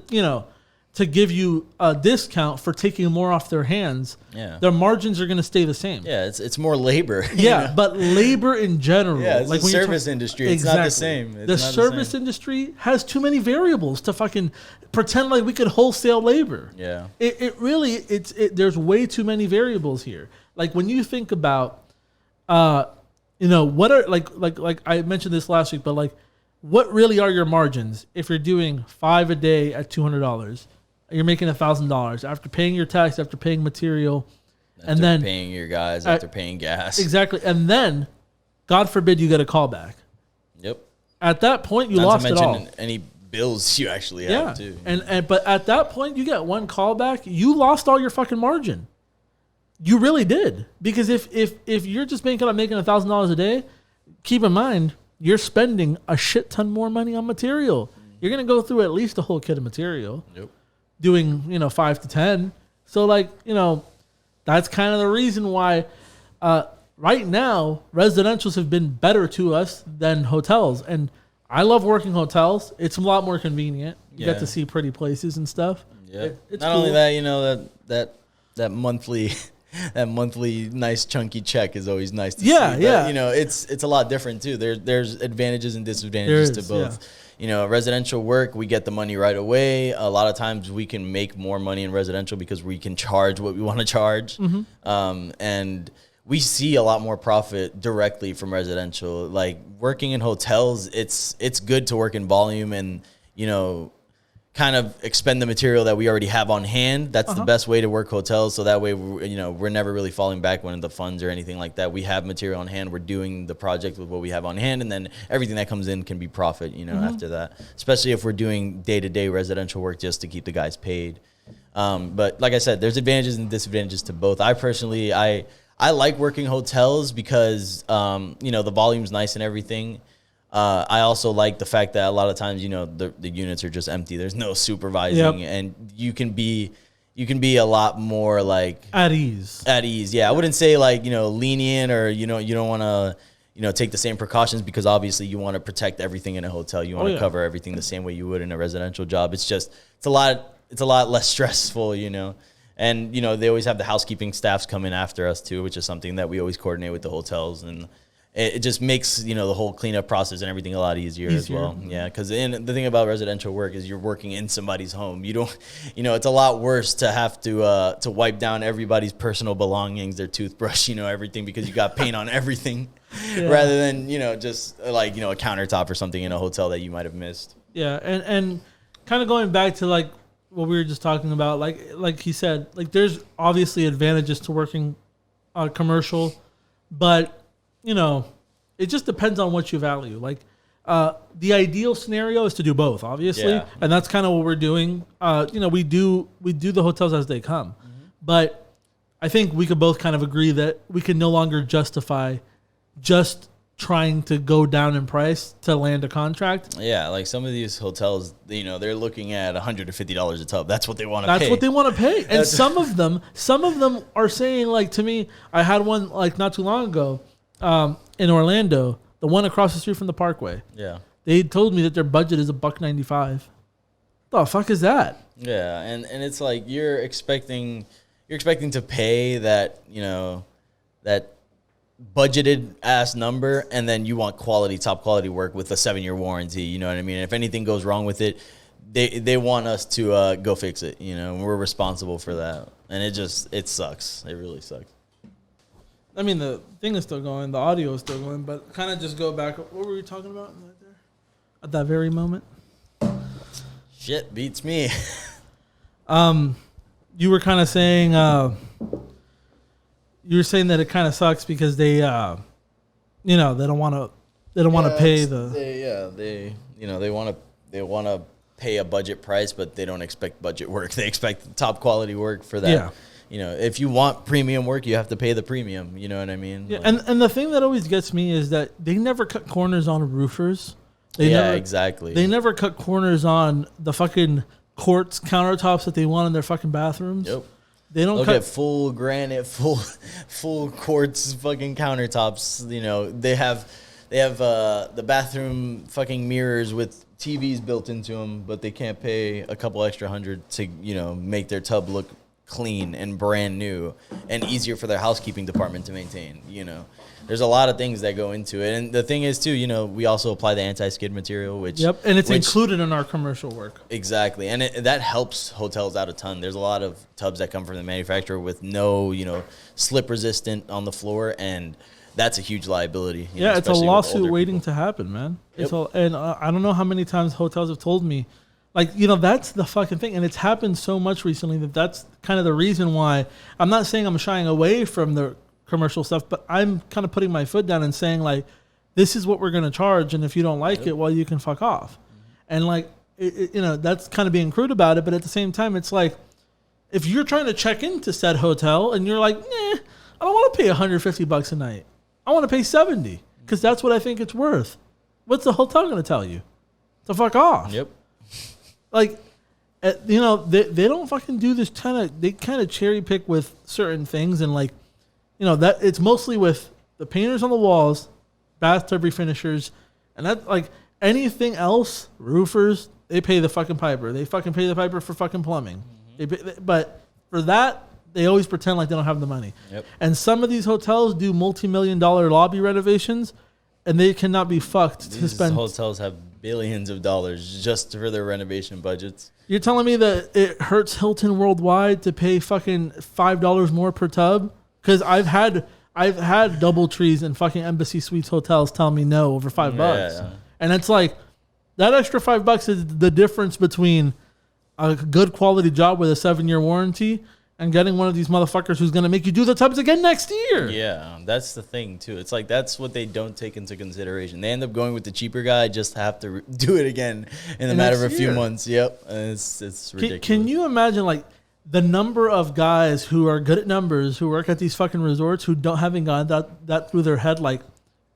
to give you a discount for taking more off their hands, their margins are going to stay the same. Yeah, it's more labor. Yeah, but labor in general. Yeah, it's like the service industry. It's not the same. It's the service industry has too many variables to fucking pretend like we could wholesale labor. Yeah. It really, there's way too many variables here. Like when you think about, what are, like I mentioned this last week, but like, what really are your margins if you're doing 5 a day at $200? You're making $1,000 after paying your tax, after paying material, and then paying your guys, after paying gas. Exactly, and then, God forbid, you get a callback. Yep. At that point, you lost it all. Any bills you actually have too. But at that point, you get one callback, you lost all your fucking margin. You really did, because if you're just making $1,000 a day, keep in mind you're spending a shit ton more money on material. You're gonna go through at least a whole kit of material. Yep. Doing 5 to 10, so that's kind of the reason why right now residentials have been better to us than hotels, and I love working hotels. It's a lot more convenient. You get to see pretty places and stuff. Yeah, it's not cool. only that that monthly that monthly nice chunky check is always nice to see. But, it's a lot different too. There's advantages and disadvantages to both. Yeah. Residential work, we get the money right away. A lot of times we can make more money in residential because we can charge what we want to charge. And we see a lot more profit directly from residential. Like working in hotels, it's good to work in volume and, kind of expend the material that we already have on hand. That's the best way to work hotels. So that way, we're never really falling back on the funds or anything like that. We have material on hand. We're doing the project with what we have on hand. And then everything that comes in can be profit, after that, especially if we're doing day-to-day residential work just to keep the guys paid. But like I said, there's advantages and disadvantages to both. I personally, I like working hotels because, the volume's nice and everything. I also like the fact that a lot of times, the units are just empty. There's no supervising, and you can be a lot more like at ease. Yeah, I wouldn't say like lenient or you don't want to take the same precautions because obviously you want to protect everything in a hotel. You want to cover everything the same way you would in a residential job. It's a lot less stressful, And they always have the housekeeping staffs come in after us too, which is something that we always coordinate with the hotels, and it just makes the whole cleanup process and everything a lot easier. As well. Yeah, because the thing about residential work is you're working in somebody's home. You don't, it's a lot worse to have to wipe down everybody's personal belongings, their toothbrush, everything, because you got paint on everything, rather than just like a countertop or something in a hotel that you might have missed. Yeah, and kind of going back to like what we were just talking about, like he said, like there's obviously advantages to working commercial, but it just depends on what you value. Like, the ideal scenario is to do both, obviously, and that's kind of what we're doing. We do the hotels as they come, but I think we could both kind of agree that we can no longer justify just trying to go down in price to land a contract. Yeah, like some of these hotels, they're looking at $150 a tub. That's what they want to pay. That's what they want to pay, and some of them are saying, like, to me, I had one like not too long ago. In Orlando, the one across the street from the Parkway. Yeah. They told me that their budget is $195. The fuck is that? Yeah, and it's like you're expecting to pay that, that budgeted ass number, and then you want top quality work with a 7-year warranty, you know what I mean? And if anything goes wrong with it, they want us to go fix it, and we're responsible for that. And it sucks. It really sucks. I mean, the thing is still going, the audio is still going, but kind of just go back. What were we talking about right there? At that very moment? Shit beats me. You were kind of saying, that it kind of sucks because they, they don't want to pay they want to pay a budget price, but they don't expect budget work. They expect top quality work for that. Yeah. if you want premium work, you have to pay the premium. You know what I mean? Yeah, and the thing that always gets me is that they never cut corners on roofers. Exactly. They never cut corners on the fucking quartz countertops that they want in their fucking bathrooms. Yep. They don't look cut at full granite, full quartz fucking countertops. They have the bathroom fucking mirrors with TVs built into them, but they can't pay a couple extra $100 to make their tub look clean and brand new and easier for their housekeeping department to maintain. There's a lot of things that go into it, and the thing is too, we also apply the anti-skid material, which and it's included in our commercial work. Exactly, and that helps hotels out a ton. There's a lot of tubs that come from the manufacturer with no slip resistant on the floor, and that's a huge liability. It's a lawsuit waiting to happen, man. Yep. I don't know how many times hotels have told me, that's the fucking thing. And it's happened so much recently that's kind of the reason why. I'm not saying I'm shying away from the commercial stuff, but I'm kind of putting my foot down and saying, this is what we're going to charge. And if you don't like it, well, you can fuck off. And that's kind of being crude about it. But at the same time, it's if you're trying to check into said hotel and you're like, nah, I don't want to pay $150 a night. I want to pay $70 because that's what I think it's worth. What's the hotel going to tell you? To fuck off. Yep. They don't fucking do this they kind of cherry pick with certain things and that it's mostly with the painters on the walls, bathtub refinishers, and that anything else, roofers, they pay the fucking piper. They fucking pay the piper for fucking plumbing. But for that, they always pretend like they don't have the money. Yep. And some of these hotels do multi-million-dollar lobby renovations, and they cannot be fucked to spend. These hotels have billions of dollars just for their renovation budgets. You're telling me that it hurts Hilton Worldwide to pay fucking $5 more per tub? Because I've had DoubleTrees and fucking Embassy Suites hotels tell me no over $5, Yeah. And it's that extra $5 is the difference between a good quality job with a 7-year warranty and getting one of these motherfuckers who's going to make you do the tubs again next year. Yeah, that's the thing, too. It's that's what they don't take into consideration. They end up going with the cheaper guy, just have to do it again in the matter of a few months. Yep, and it's ridiculous. Can you imagine, the number of guys who are good at numbers, who work at these fucking resorts, who haven't gotten that through their head,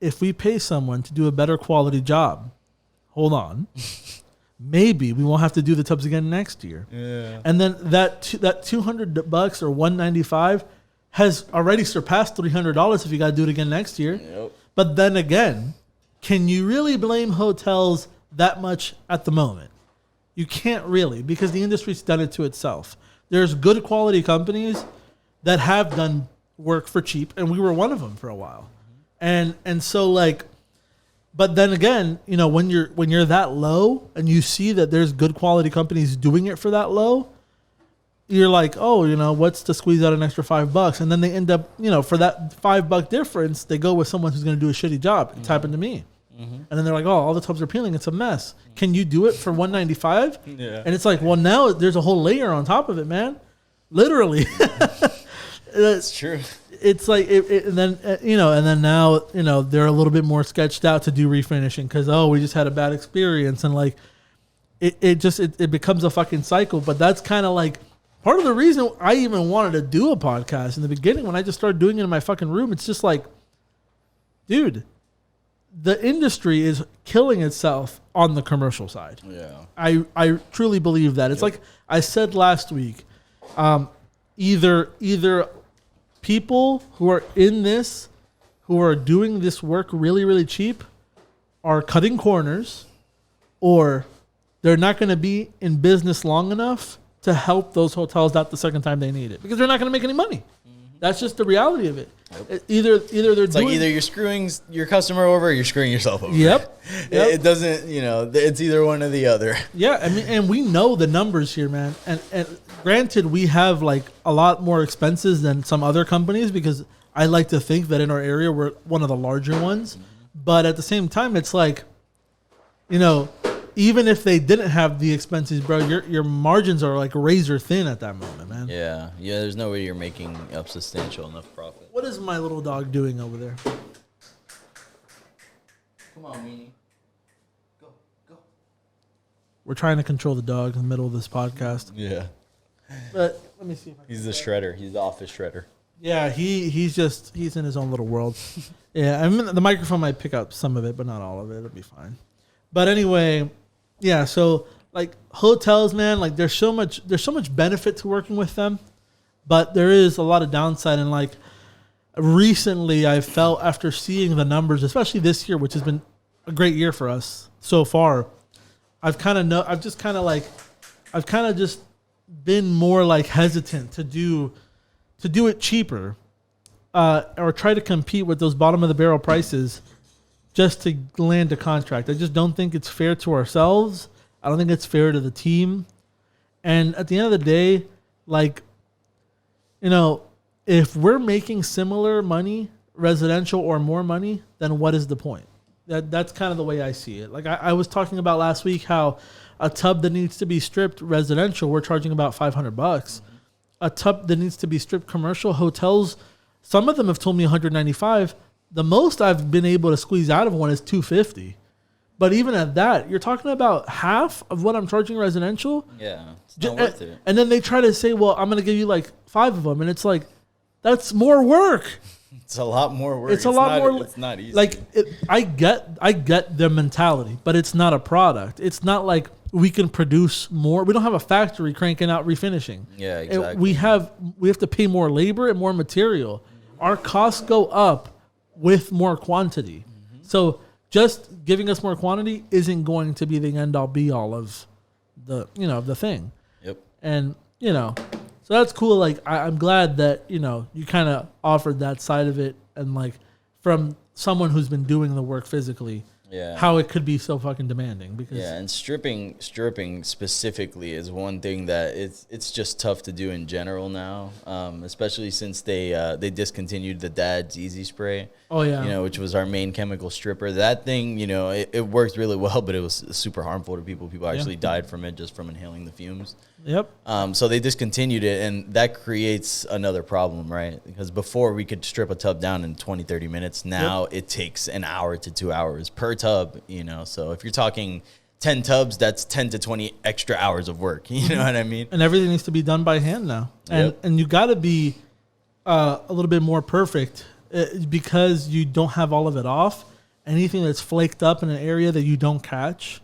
if we pay someone to do a better quality job, hold on, maybe we won't have to do the tubs again next year. Yeah. And then that $200 or $195 has already surpassed $300 if you got to do it again next year. Yep. But then again, can you really blame hotels that much at the moment? You can't really, because the industry's done it to itself. There's good quality companies that have done work for cheap, and we were one of them for a while. And so but then again, when you're that low and you see that there's good quality companies doing it for that low, you're what's to squeeze out an extra $5? And then they end up, for that $5 difference, they go with someone who's going to do a shitty job. It's happened to me. And then they're like, oh, all the tubs are peeling. It's a mess. Can you do it for $195? Yeah. And it's well, now there's a whole layer on top of it, man. Literally. It's true. It's and then now, they're a little bit more sketched out to do refinishing because, we just had a bad experience. And it becomes a fucking cycle. But that's kind of part of the reason I even wanted to do a podcast in the beginning when I just started doing it in my fucking room. It's just dude, the industry is killing itself on the commercial side. Yeah. I truly believe that. It's I said last week, either people who are in this, who are doing this work really, really cheap, are cutting corners, or they're not going to be in business long enough to help those hotels out the second time they need it because they're not going to make any money. That's just the reality of it. Yep. Either they're either you're screwing your customer over or you're screwing yourself over. Yep. It doesn't, it's either one or the other. Yeah, I mean, and we know the numbers here, man. And granted, we have a lot more expenses than some other companies because I like to think that in our area we're one of the larger ones. But at the same time, it's even if they didn't have the expenses, bro, your margins are razor thin at that moment, man. Yeah. There's no way you're making up substantial enough profit. What is my little dog doing over there? Come on, Weenie. Go. We're trying to control the dog in the middle of this podcast. Yeah. But let me see. If I He's the shredder. He's the office shredder. Yeah, he's in his own little world. Yeah, I mean, the microphone might pick up some of it, but not all of it. It'll be fine. But anyway, yeah. So like hotels, man, like there's so much benefit to working with them, but there is a lot of downside. And like recently, I felt after seeing the numbers, especially this year, which has been a great year for us so far. I've kind of just been more like hesitant to do it cheaper, or try to compete with those bottom of the barrel prices just to land a contract. I just don't think it's fair to ourselves. I don't think it's fair to the team. And at the end of the day, like, you know, if we're making similar money, residential or more money, then what is the point? That's kind of the way I see it. Like I was talking about last week how a tub that needs to be stripped residential, we're charging about $500. A tub that needs to be stripped commercial, hotels, some of them have told me $195. The most I've been able to squeeze out of one is $250. But even at that, you're talking about half of what I'm charging residential. Yeah, it's not worth it. And then they try to say, well, I'm going to give you like 5 of them. And it's like, that's more work. It's a lot more work. It's more. It's not easy. Like I get their mentality, but it's not a product. It's not like we can produce more. We don't have a factory cranking out refinishing. Yeah, exactly. We have to pay more labor and more material. Our costs go up with more quantity. Mm-hmm. So just giving us more quantity isn't going to be the end all be all of the thing. Yep. And so that's cool. Like I'm glad that you kind of offered that side of it, and like from someone who's been doing the work physically. Yeah. How it could be so fucking demanding because and stripping specifically is one thing that it's just tough to do in general now, especially since they discontinued the Dad's Easy Spray. Oh yeah, which was our main chemical stripper. That thing, it worked really well, but it was super harmful to people. People actually died from it just from inhaling the fumes. Yep. So they discontinued it, and that creates another problem, right? Because before we could strip a tub down in 20, 30 minutes. Now it takes an hour to 2 hours per tub, So if you're talking 10 tubs, that's 10 to 20 extra hours of work. You know what I mean? And everything needs to be done by hand now. And you got to be a little bit more perfect because you don't have all of it off. Anything that's flaked up in an area that you don't catch,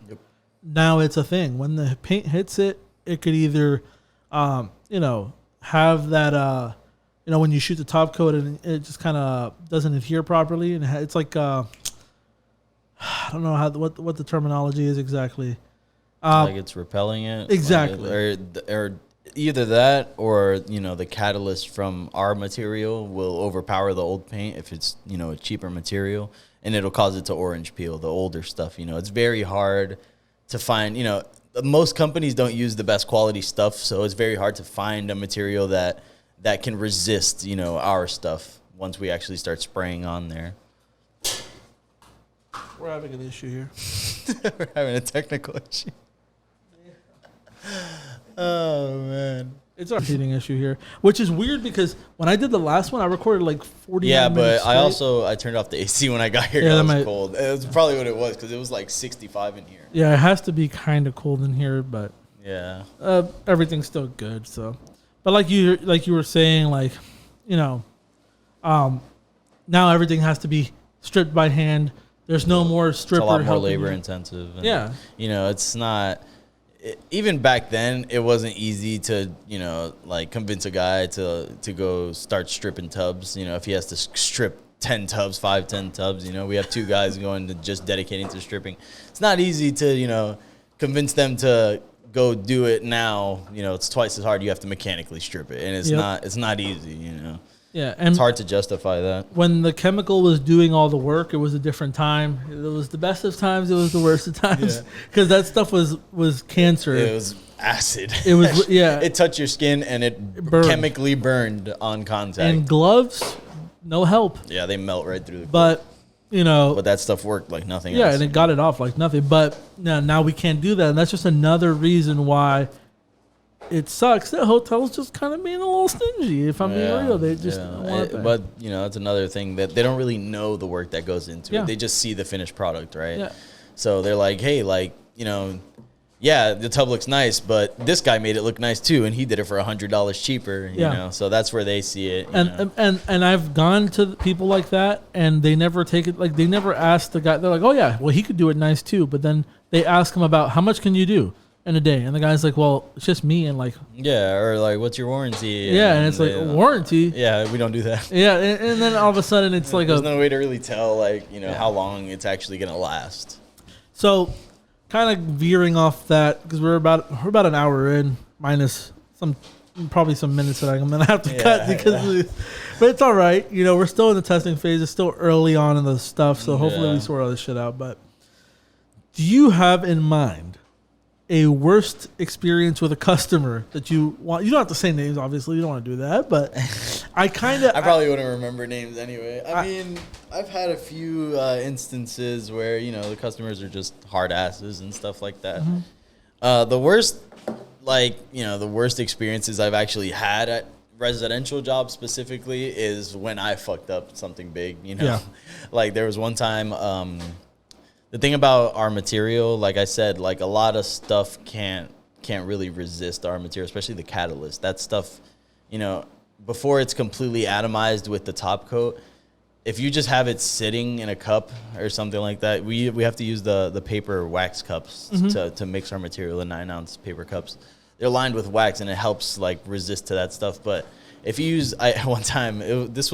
now it's a thing. When the paint hits it, it could either, have that, when you shoot the top coat and it just kind of doesn't adhere properly. And it's like, I don't know what the terminology is exactly. Like it's repelling it. Exactly. Or either that or, the catalyst from our material will overpower the old paint if it's, a cheaper material. And it'll cause it to orange peel, the older stuff. It's very hard to find, most companies don't use the best quality stuff, so it's very hard to find a material that can resist, our stuff once we actually start spraying on there. We're having an issue here. We're having a technical issue. Oh, man. It's our heating issue here, which is weird because when I did the last one, I recorded like 40 minutes. Yeah, but straight. I turned off the AC when I got here because it was cold. It was probably what it was because it was like 65 in here. Yeah, it has to be kind of cold in here, but yeah, everything's still good. So, but like you were saying, now everything has to be stripped by hand. There's no more stripper. It's a lot more labor intensive. And, it's not. Even back then, it wasn't easy to, convince a guy to go start stripping tubs. If he has to strip 10 tubs, 10 tubs, we have 2 guys going to just dedicating to stripping. It's not easy to, convince them to go do it now. It's twice as hard. You have to mechanically strip it, and it's not easy. Yeah, and it's hard to justify that. When the chemical was doing all the work, it was a different time. It was the best of times. It was the worst of times because that stuff was cancer. It was acid. It was It touched your skin and it burned. Chemically burned on contact. And gloves, no help. Yeah, they melt right through the glove. But that stuff worked like nothing else. Yeah, and it got it off like nothing. But now we can't do that, and that's just another reason why. It sucks that hotels just kind of being a little stingy. If I'm being real, they just don't want that. But that's another thing that they don't really know the work that goes into it. They just see the finished product, right? Yeah. So they're like, hey, you yeah, the tub looks nice, but this guy made it look nice too, and he did it for $100 cheaper. You know, so that's where they see it. And I've gone to people like that, and they never take it. Like they never ask the guy. They're like, oh yeah, well he could do it nice too. But then they ask him about how much can you do in a day, and the guy's like, well, it's just me, and like, yeah, or like, what's your warranty? And it's like warranty. Yeah, we don't do that. Yeah, and then all of a sudden it's like there's no way to really tell like how long it's actually gonna last. So. Kind of veering off that because we're about an hour in, minus probably some minutes that I'm gonna have to cut because, but it's all right. We're still in the testing phase. It's still early on in the stuff, so hopefully we sort all this shit out. But do you have in mind a worst experience with a customer that you want? You don't have to say names, obviously. You don't want to do that, but I probably wouldn't remember names anyway. I mean, I've had a few instances where the customers are just hard asses and stuff like that. Mm-hmm. The worst experiences I've actually had at residential jobs specifically is when I fucked up something big. Like there was one time. The thing about our material, like I said, like a lot of stuff can't really resist our material, especially the catalyst. That stuff, before it's completely atomized with the top coat, if you just have it sitting in a cup or something like that, we have to use the paper wax cups to mix our material, the 9-ounce paper cups. They're lined with wax and it helps like resist to that stuff. But if you use, one time, I was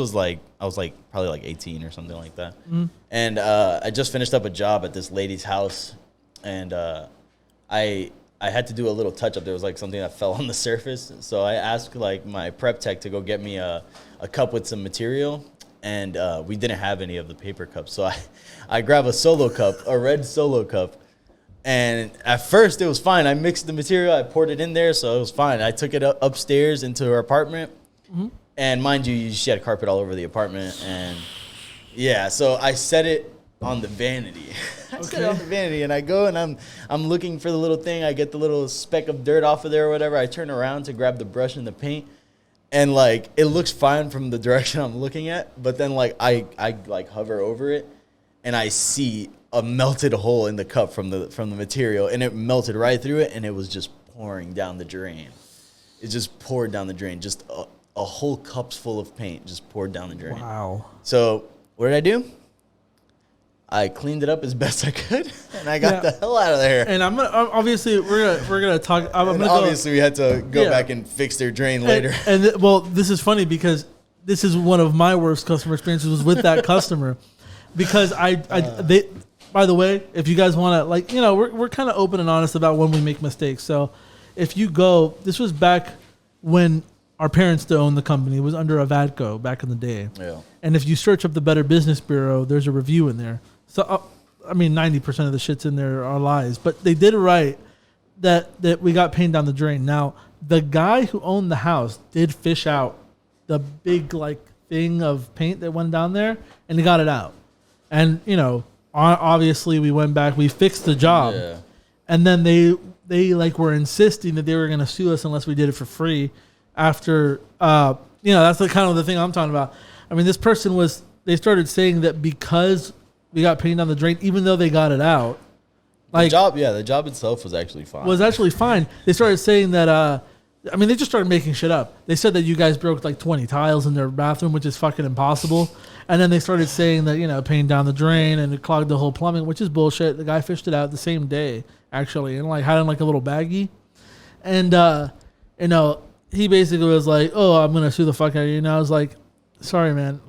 probably like 18 or something like that. Mm. And I just finished up a job at this lady's house. And I had to do a little touch up. There was like something that fell on the surface. So I asked like my prep tech to go get me a cup with some material. And we didn't have any of the paper cups. So I grabbed a solo cup, a red solo cup. And at first it was fine. I mixed the material. I poured it in there. So it was fine. I took it upstairs into her apartment. Mm-hmm. And mind you, she had carpet all over the apartment. And yeah, so I set it on the vanity. Set it on the vanity, and I go and I'm looking for the little thing. I get the little speck of dirt off of there or whatever. I turn around to grab the brush and the paint. And like it looks fine from the direction I'm looking at, but then like I like hover over it and I see a melted hole in the cup from the material, and it melted right through it, and it was just pouring down the drain. It just poured down the drain. Just a whole cup's full of paint just poured down the drain. Wow. So what did I do? I cleaned it up as best I could, and I got the hell out of there. And I'm gonna obviously we're gonna talk. We had to go back and fix their drain later. Well, this is funny because this is one of my worst customer experiences was with that customer, because they. By the way, if you guys want to we're kind of open and honest about when we make mistakes. So if you go, this was back when our parents still owned the company. It was under Avadco back in the day. Yeah. And if you search up the Better Business Bureau, there's a review in there. So, 90% of the shits in there are lies. But they did write that we got paint down the drain. Now, the guy who owned the house did fish out the big, thing of paint that went down there, and he got it out. And, obviously we went back, we fixed the job. Yeah. And then they were insisting that they were going to sue us unless we did it for free after, that's the kind of the thing I'm talking about. I mean, this person they started saying that because we got paint on the drain, even though they got it out. The job itself was actually fine. They started saying that, they just started making shit up. They said that you guys broke 20 tiles in their bathroom, which is fucking impossible. And then they started saying that, paint down the drain and it clogged the whole plumbing, which is bullshit. The guy fished it out the same day, actually, and had it in a little baggie. And, he basically was like, oh, I'm going to sue the fuck out of you. And I was like, sorry, man.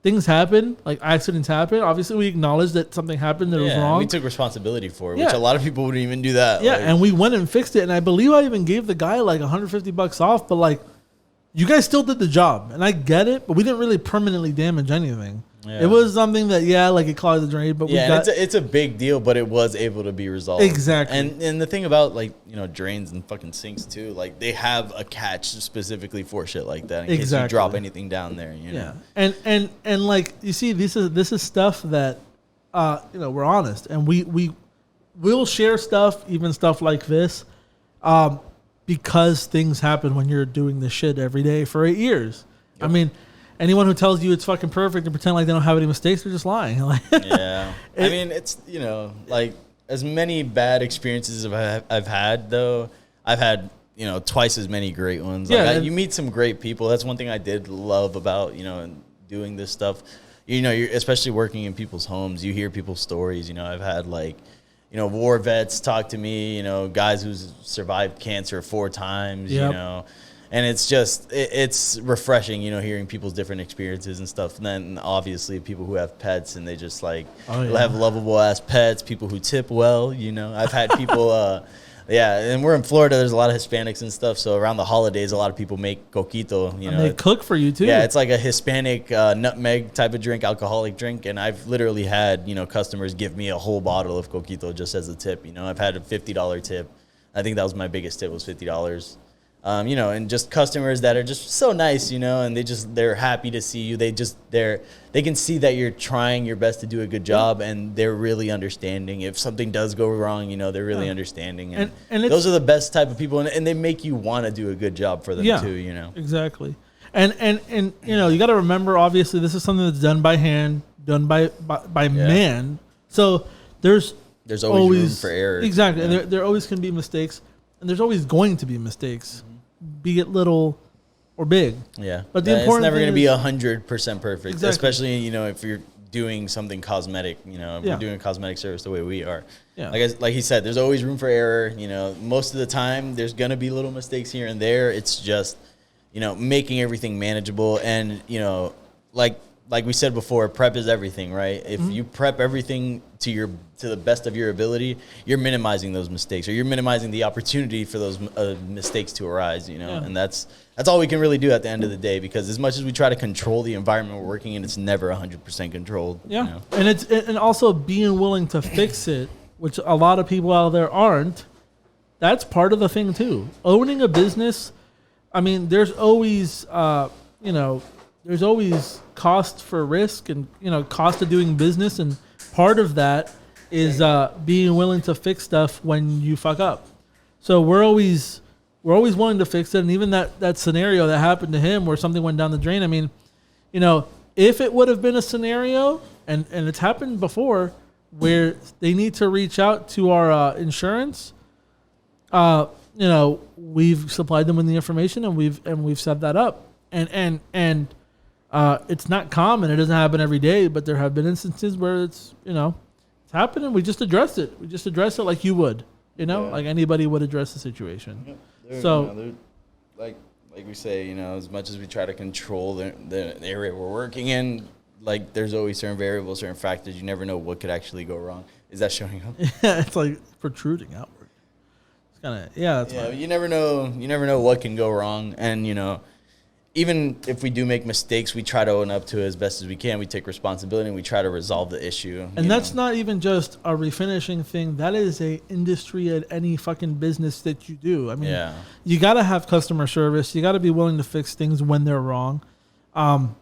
Things happen, accidents happen. Obviously, we acknowledged that something happened that was wrong. We took responsibility for it, which a lot of people wouldn't even do that. Yeah, and we went and fixed it. And I believe I even gave the guy $150 off. But you guys still did the job, and I get it. But we didn't really permanently damage anything. Yeah. It was something that it clogged the drain. But it's a big deal, but it was able to be resolved. Exactly. And the thing about drains and fucking sinks too, they have a catch specifically for shit like that in case you drop anything down there. Yeah. And you see, this is stuff that we're honest, and we'll share stuff, even stuff like this, because things happen when you're doing this shit every day for 8 years. Yep. Anyone who tells you it's fucking perfect and pretend like they don't have any mistakes, they're just lying. Yeah. It's, as many bad experiences as I've had, though, I've had, twice as many great ones. Yeah, Like, you meet some great people. That's one thing I did love about, doing this stuff. You're especially working in people's homes. You hear people's stories. I've had war vets talk to me. Guys who's survived cancer 4 times. Yep. And it's just it's refreshing. Hearing people's different experiences and stuff. And then obviously people who have pets and they just have lovable ass pets. People who tip well. I've had people. Yeah, and we're in Florida. There's a lot of Hispanics and stuff. So around the holidays, a lot of people make coquito. And they cook for you too. Yeah, it's like a Hispanic nutmeg type of drink, alcoholic drink. And I've literally had customers give me a whole bottle of coquito just as a tip. They had a $50 tip. I think that was my biggest tip, was $50. And just customers that are just so nice, and they're happy to see you. They can see that you're trying your best to do a good job, and they're really understanding. If something does go wrong, they're really understanding. And those are the best type of people, and they make you want to do a good job for them too, Exactly. And you got to remember, obviously, this is something that's done by hand, done by man. So there's always room for error. Exactly. And there always can be mistakes, and there's always going to be mistakes. Be it little or big. Yeah. But it's never going to be 100% perfect, exactly. Especially, if you're doing something cosmetic, if we're doing a cosmetic service the way we are. Yeah. Like he said, there's always room for error. Most of the time there's going to be little mistakes here and there. It's just, making everything manageable. And, like we said before, prep is everything, right? If you prep everything to the best of your ability, you're minimizing those mistakes, or you're minimizing the opportunity for those mistakes to arise, And that's all we can really do at the end of the day, because as much as we try to control the environment we're working in, it's never 100% controlled. Yeah. And also being willing to fix it, which a lot of people out there aren't. That's part of the thing too. Owning a business, I mean, there's always there's always cost for risk and, cost of doing business. And part of that is being willing to fix stuff when you fuck up. So we're always willing to fix it. And even that scenario that happened to him where something went down the drain, I mean, if it would have been a scenario, and it's happened before, where they need to reach out to our insurance, we've supplied them with the information and we've set that up. And it's not common. It doesn't happen every day, but there have been instances where it's happened, and we just addressed it. We just addressed it like you would, like anybody would address the situation. Yep. So, like we say, as much as we try to control the area we're working in, like there's always certain variables, certain factors. You never know what could actually go wrong. Is that showing up? Yeah, it's like protruding outward. It's kind of that's fine. You never know what can go wrong, and even if we do make mistakes, we try to own up to it as best as we can. We take responsibility and we try to resolve the issue. And that's not even just a refinishing thing. That is a industry at any fucking business that you do. I mean, you got to have customer service. You got to be willing to fix things when they're wrong. And,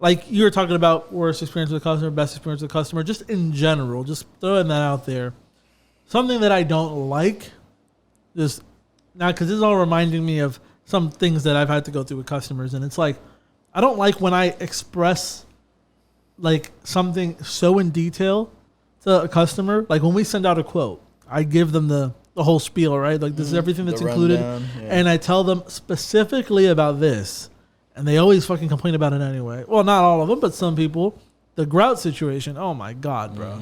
like you were talking about worst experience with the customer, best experience with the customer, just in general, just throwing that out there. Something that I don't like, just now, because this is all reminding me of some things that I've had to go through with customers. And it's like, I don't like when I express like something so in detail to a customer. Like when we send out a quote, I give them the whole spiel, right? Like this is everything that's included. And I tell them specifically about this. And they always fucking complain about it anyway. Well, not all of them, but some people. The grout situation, oh my God, bro.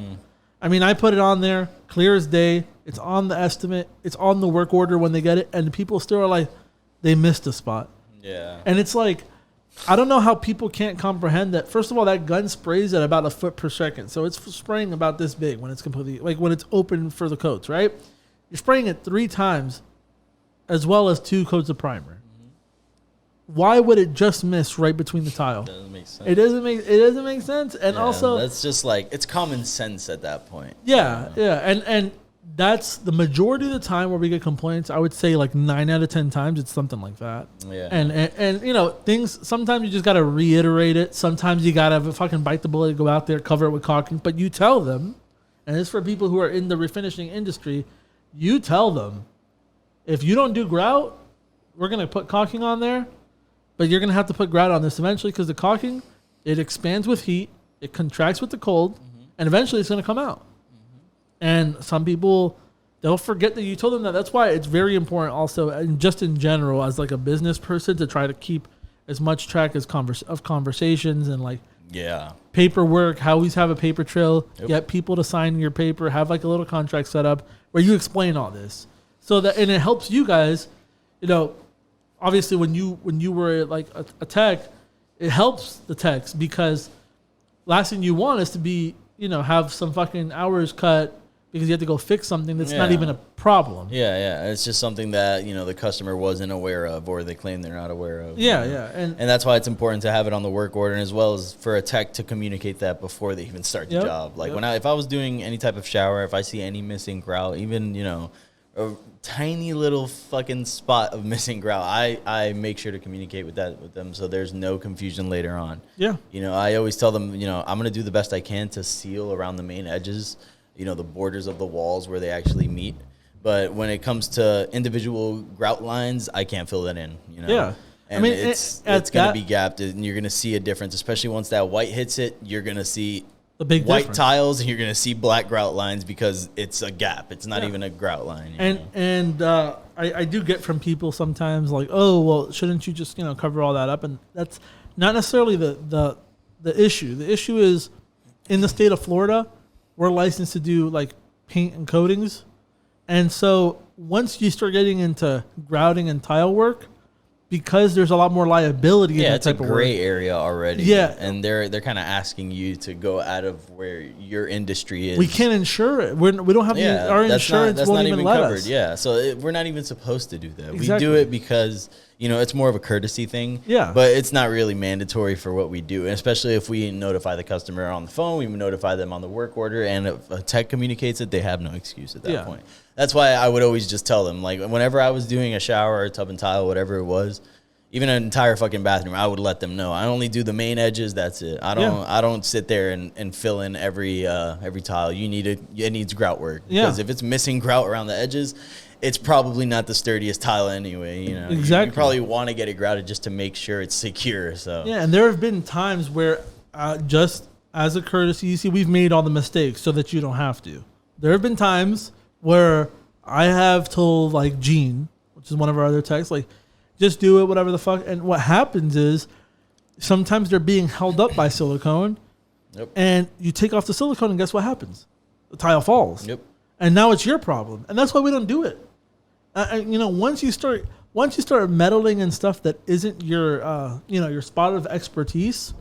I mean, I put it on there, clear as day. It's on the estimate. It's on the work order when they get it. And people still are like, they missed a spot. Yeah. And it's like, I don't know how people can't comprehend that. First of all, that gun sprays at about 1 foot per second. So it's spraying about this big when it's completely, like when it's open for the coats, right? You're spraying it 3 times as well as 2 coats of primer. Why would it just miss right between the tile? It doesn't make sense. It doesn't make sense. And also, that's just like, it's common sense at that point. Yeah. And that's the majority of the time where we get complaints. I would say like 9 out of 10 times it's something like that. Yeah. And things, sometimes you just got to reiterate it. Sometimes you got to fucking bite the bullet, go out there, cover it with caulking. But you tell them, and it's for people who are in the refinishing industry, you tell them, if you don't do grout, we're going to put caulking on there, but you're going to have to put grout on this eventually, because the caulking, it expands with heat, it contracts with the cold, and eventually it's going to come out. And some people, they'll forget that you told them that. That's why it's very important also, and just in general, as like a business person, to try to keep as much track as conversations and like paperwork. Always have a paper trail. Yep. Get people to sign your paper. Have like a little contract set up where you explain all this, so that, and it helps you guys. You know, obviously when you were like a tech, it helps the techs, because last thing you want is to be, you know, have some fucking hours cut because you have to go fix something that's not even a problem. Yeah. It's just something that, you know, the customer wasn't aware of, or they claim they're not aware of. Yeah. And that's why it's important to have it on the work order, as well as for a tech to communicate that before they even start the job. Like if I was doing any type of shower, if I see any missing grout, even, you know, a tiny little fucking spot of missing grout, I make sure to communicate with them, so there's no confusion later on. Yeah. You know, I always tell them, you know, I'm going to do the best I can to seal around the main edges, you know, the borders of the walls where they actually meet. But when it comes to individual grout lines, I can't fill that in, you know. Yeah. And I mean, it's going to be gapped, and you're going to see a difference, especially once that white hits it. You're going to see the big white tiles, and you're going to see black grout lines, because it's a gap. It's not even a grout line. I do get from people sometimes like, oh, well, shouldn't you just, you know, cover all that up? And that's not necessarily the issue. The issue is, in the state of Florida, we're licensed to do like paint and coatings. And so once you start getting into grouting and tile work, because there's a lot more liability in that type of work. Yeah, it's a gray area already. Yeah. And they're kind of asking you to go out of where your industry is. We can't insure it. We don't have our insurance won't even let covered. us. Yeah, so we're not even supposed to do that. Exactly. We do it because, you know, it's more of a courtesy thing. Yeah. But it's not really mandatory for what we do. And especially if we notify the customer on the phone, we notify them on the work order, and if a tech communicates it, they have no excuse at that point. That's why I would always just tell them, like, whenever I was doing a shower or tub and tile, whatever it was, even an entire fucking bathroom, I would let them know. I only do the main edges. That's it. I don't sit there and fill in every tile. It needs grout work. Because if it's missing grout around the edges, it's probably not the sturdiest tile anyway. You know, exactly. You probably want to get it grouted just to make sure it's secure. So yeah, and there have been times where just as a courtesy, you see, we've made all the mistakes so that you don't have to. There have been times where I have told, like, Gene, which is one of our other techs, like, just do it, whatever the fuck. And what happens is sometimes they're being held up by silicone, and you take off the silicone, and guess what happens? The tile falls. Yep. And now it's your problem. And that's why we don't do it. You know, once you start meddling in stuff that isn't your your spot of expertise,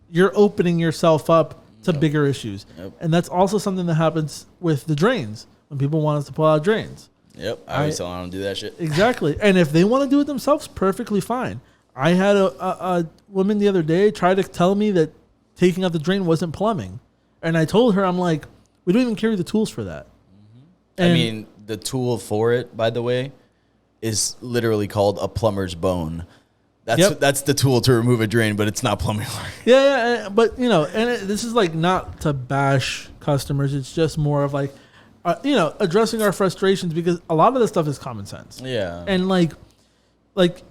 you're opening yourself up to bigger issues. Yep. And that's also something that happens with the drains. When people want us to pull out drains. Yep, I always tell them to do that shit. Exactly. And if they want to do it themselves, perfectly fine. I had a woman the other day try to tell me that taking out the drain wasn't plumbing. And I told her, I'm like, we don't even carry the tools for that. Mm-hmm. I mean, the tool for it, by the way, is literally called a plumber's bone. That's the tool to remove a drain, but it's not plumbing work. Yeah, but, you know, and this is like not to bash customers. It's just more of like, addressing our frustrations, because a lot of this stuff is common sense. Yeah. And like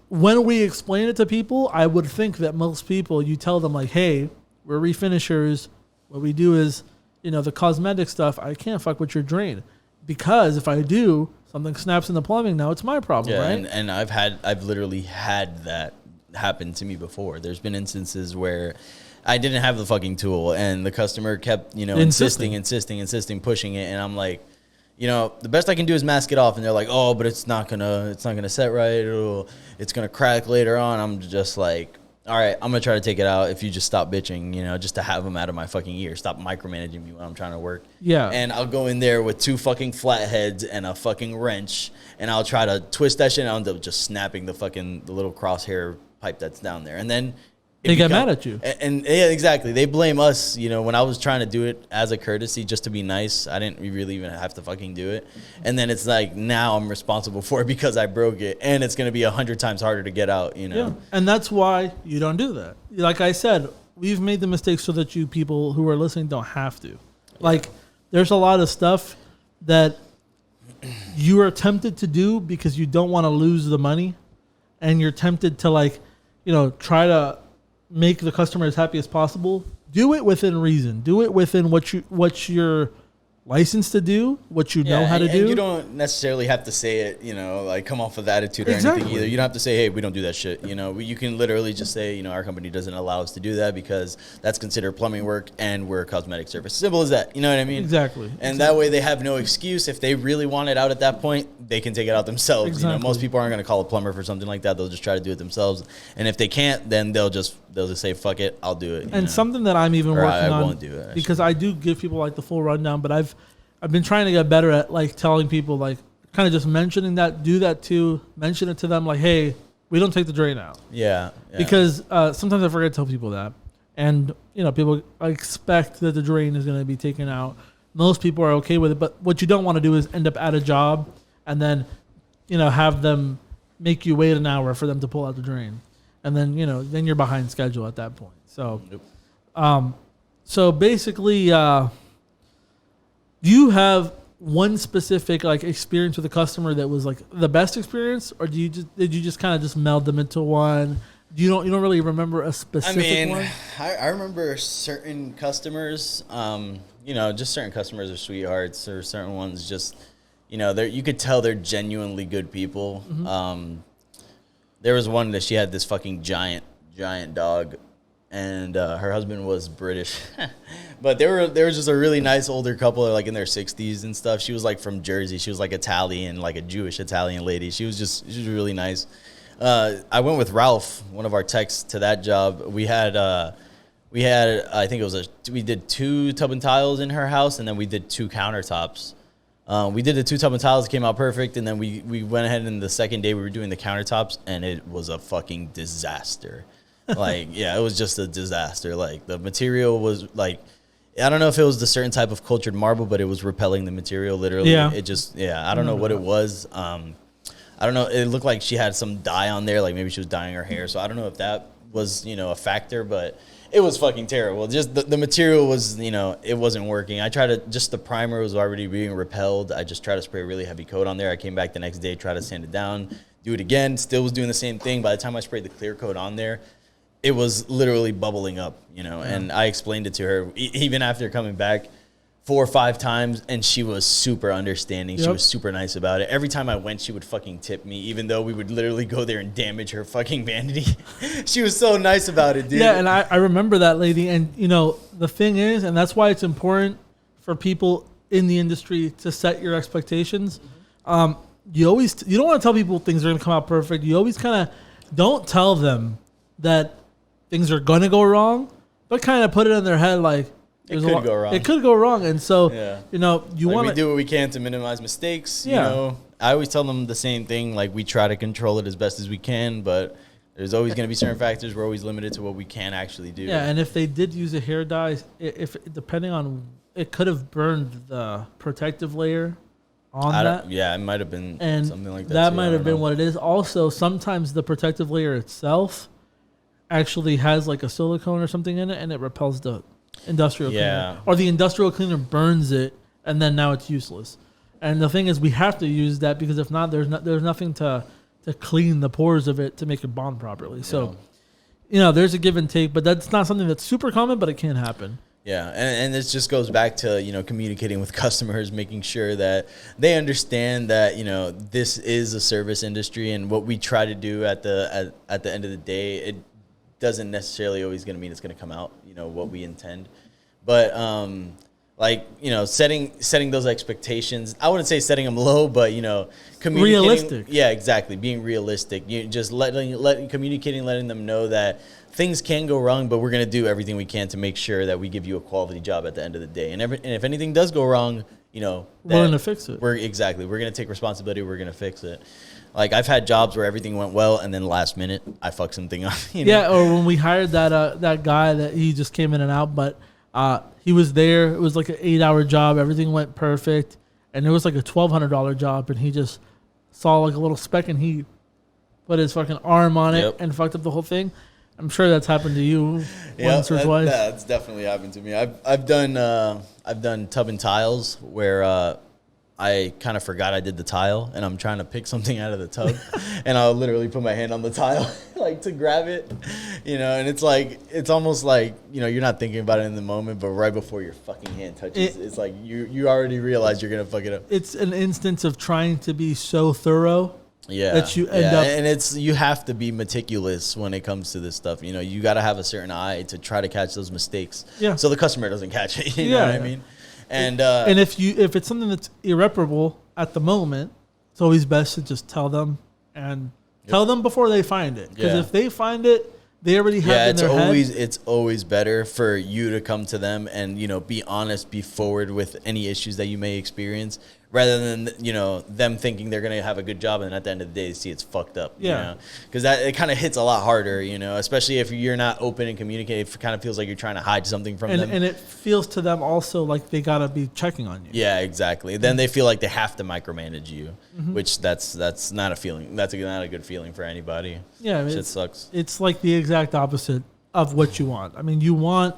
when we explain it to people, I would think that most people, you tell them like, hey, we're refinishers. What we do is, you know, the cosmetic stuff, I can't fuck with your drain, because if I do, something snaps in the plumbing, now it's my problem, right? And I've literally had that happen to me before. There's been instances where I didn't have the fucking tool, and the customer kept, you know, insisting, pushing it, and I'm like, you know, the best I can do is mask it off, and they're like, oh, but it's not gonna set right, it's gonna crack later on. I'm just like, all right, I'm gonna try to take it out if you just stop bitching, you know, just to have them out of my fucking ear, stop micromanaging me when I'm trying to work. Yeah. And I'll go in there with 2 fucking flatheads and a fucking wrench, and I'll try to twist that shit, and I'll end up just snapping the little crosshair pipe that's down there, and then they get mad at you. And yeah, exactly. They blame us. You know, when I was trying to do it as a courtesy just to be nice, I didn't really even have to fucking do it. And then it's like, now I'm responsible for it because I broke it, and it's going to be 100 times harder to get out, you know? Yeah. And that's why you don't do that. Like I said, we've made the mistake so that you people who are listening don't have to. Like, there's a lot of stuff that you are tempted to do because you don't want to lose the money, and you're tempted to, like, you know, try to make the customer as happy as possible. Do it within reason. Do it within what your licensed to do, what you know how to do. And you don't necessarily have to say it, like come off with attitude or anything either. You don't have to say, hey, we don't do that shit. You can literally just say, our company doesn't allow us to do that because that's considered plumbing work and we're a cosmetic service. Simple as that. You know what I mean? Exactly. And that way they have no excuse. If they really want it out at that point, they can take it out themselves. Exactly. Most people aren't going to call a plumber for something like that. They'll just try to do it themselves. And if they can't, then they'll just say, fuck it, I'll do it. And something that I'm even working on, I won't do it, because I do give people like the full rundown, but I've been trying to get better at like telling people, like kind of just mentioning that, do that too, mention it to them like, hey, we don't take the drain out. Yeah. Because sometimes I forget to tell people that. And, people expect that the drain is going to be taken out. Most people are okay with it. But what you don't want to do is end up at a job and then, have them make you wait an hour for them to pull out the drain. And then, then you're behind schedule at that point. So, so basically, do you have one specific like experience with a customer that was like the best experience, or did you just kind of just meld them into one? You don't really remember a specific one? I remember certain customers, just certain customers are sweethearts, or certain ones just, you could tell they're genuinely good people. Mm-hmm. There was one that she had this fucking giant dog, and her husband was British. But there was just a really nice older couple, like in their 60s and stuff. She was like from Jersey. She was like Italian, like a Jewish Italian lady. She was really nice. I went with Ralph, one of our techs, to that job. We had I think we did 2 tub and tiles in her house, and then we did 2 countertops. We did the 2 tub and tiles, it came out perfect, and then we went ahead, and the second day we were doing the countertops, and it was a fucking disaster. Like, yeah, it was just a disaster. Like, the material was like, I don't know if it was the certain type of cultured marble, but it was repelling the material, literally. Yeah. It just, I don't know what it was. I don't know. It looked like she had some dye on there, like maybe she was dyeing her hair. So I don't know if that was, a factor, but it was fucking terrible. Just the material was, it wasn't working. I tried to, just the primer was already being repelled. I just tried to spray a really heavy coat on there. I came back the next day, tried to sand it down, do it again, still was doing the same thing. By the time I sprayed the clear coat on there, it was literally bubbling up, and I explained it to her even after coming back 4 or 5 times, and she was super understanding. She was super nice about it. Every time I went, she would fucking tip me, even though we would literally go there and damage her fucking vanity. She was so nice about it, dude. Yeah, and I remember that lady. And, the thing is, and that's why it's important for people in the industry to set your expectations. You don't want to tell people things are going to come out perfect. You always kind of don't tell them that things are going to go wrong, but kind of put it in their head like, it could go wrong. It could go wrong. And so, you want to... We do what we can to minimize mistakes, I always tell them the same thing, like we try to control it as best as we can, but there's always going to be certain factors. We're always limited to what we can actually do. Yeah, and if they did use a hair dye, if depending on... It could have burned the protective layer on that. Yeah, it might have been something like that. That might have been what it is. Also, sometimes the protective layer itself actually has like a silicone or something in it, and it repels the industrial cleaner, or the industrial cleaner burns it, and then now it's useless. And the thing is, we have to use that, because if not, there's nothing to clean the pores of it to make it bond properly. So, there's a give and take, but that's not something that's super common, but it can happen. Yeah, and this just goes back to, communicating with customers, making sure that they understand that, this is a service industry, and what we try to do at the end of the day, it doesn't necessarily always going to mean it's going to come out, what we intend. But setting those expectations, I wouldn't say setting them low, but communicating. Realistic. Yeah, exactly. Being realistic. You just communicating, letting them know that things can go wrong, but we're going to do everything we can to make sure that we give you a quality job at the end of the day. And if anything does go wrong, we're going to fix it. We're going to take responsibility. We're going to fix it. Like, I've had jobs where everything went well, and then last minute I fucked something up. Yeah, or when we hired that guy that he just came in and out, but he was there. It was like an 8-hour job. Everything went perfect, and it was like a $1,200 job, and he just saw like a little speck, and he put his fucking arm on it and fucked up the whole thing. I'm sure that's happened to you once or twice. That's definitely happened to me. I've done tub and tiles where I kind of forgot I did the tile, and I'm trying to pick something out of the tub, and I'll literally put my hand on the tile, like to grab it, and it's almost like, you're not thinking about it in the moment, but right before your fucking hand touches, it's like you already realize you're going to fuck it up. It's an instance of trying to be so thorough. Yeah, that you end up, and you have to be meticulous when it comes to this stuff. You got to have a certain eye to try to catch those mistakes. Yeah. So the customer doesn't catch it. You know what I mean? And if it's something that's irreparable at the moment, it's always best to just tell them tell them before they find it. Because if they find it, they already have it in their head. It's always better for you to come to them and be honest, be forward with any issues that you may experience, rather than them thinking they're gonna have a good job and at the end of the day they see it's fucked up. Because that it kind of hits a lot harder. Especially if you're not open and communicate. It kind of feels like you're trying to hide something from them, and it feels to them also like they gotta be checking on you. Yeah, exactly. Then they feel like they have to micromanage you, which that's not a feeling. That's not a good feeling for anybody. Yeah, shit sucks. It's like the exact opposite of what you want. I mean, you want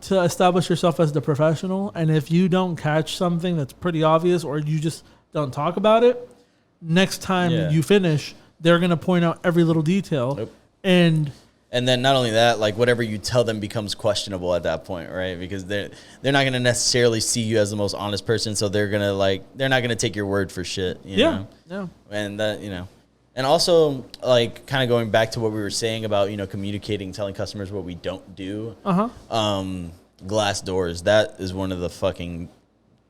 to establish yourself as the professional, and if you don't catch something that's pretty obvious or you just don't talk about it, next time you finish, they're going to point out every little detail. Nope. And then not only that, like whatever you tell them becomes questionable at that point, right? Because they're not going to necessarily see you as the most honest person, so they're not going to take your word for shit, you know? Yeah. And that, and also, like, kind of going back to what we were saying about, communicating, telling customers what we don't do. Glass doors, that is one of the fucking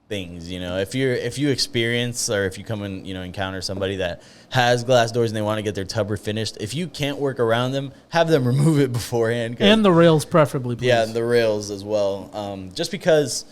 things, If you experience or if you come and, encounter somebody that has glass doors and they want to get their tub refinished, if you can't work around them, have them remove it beforehand. And the rails preferably, please. Yeah, the rails as well. Just because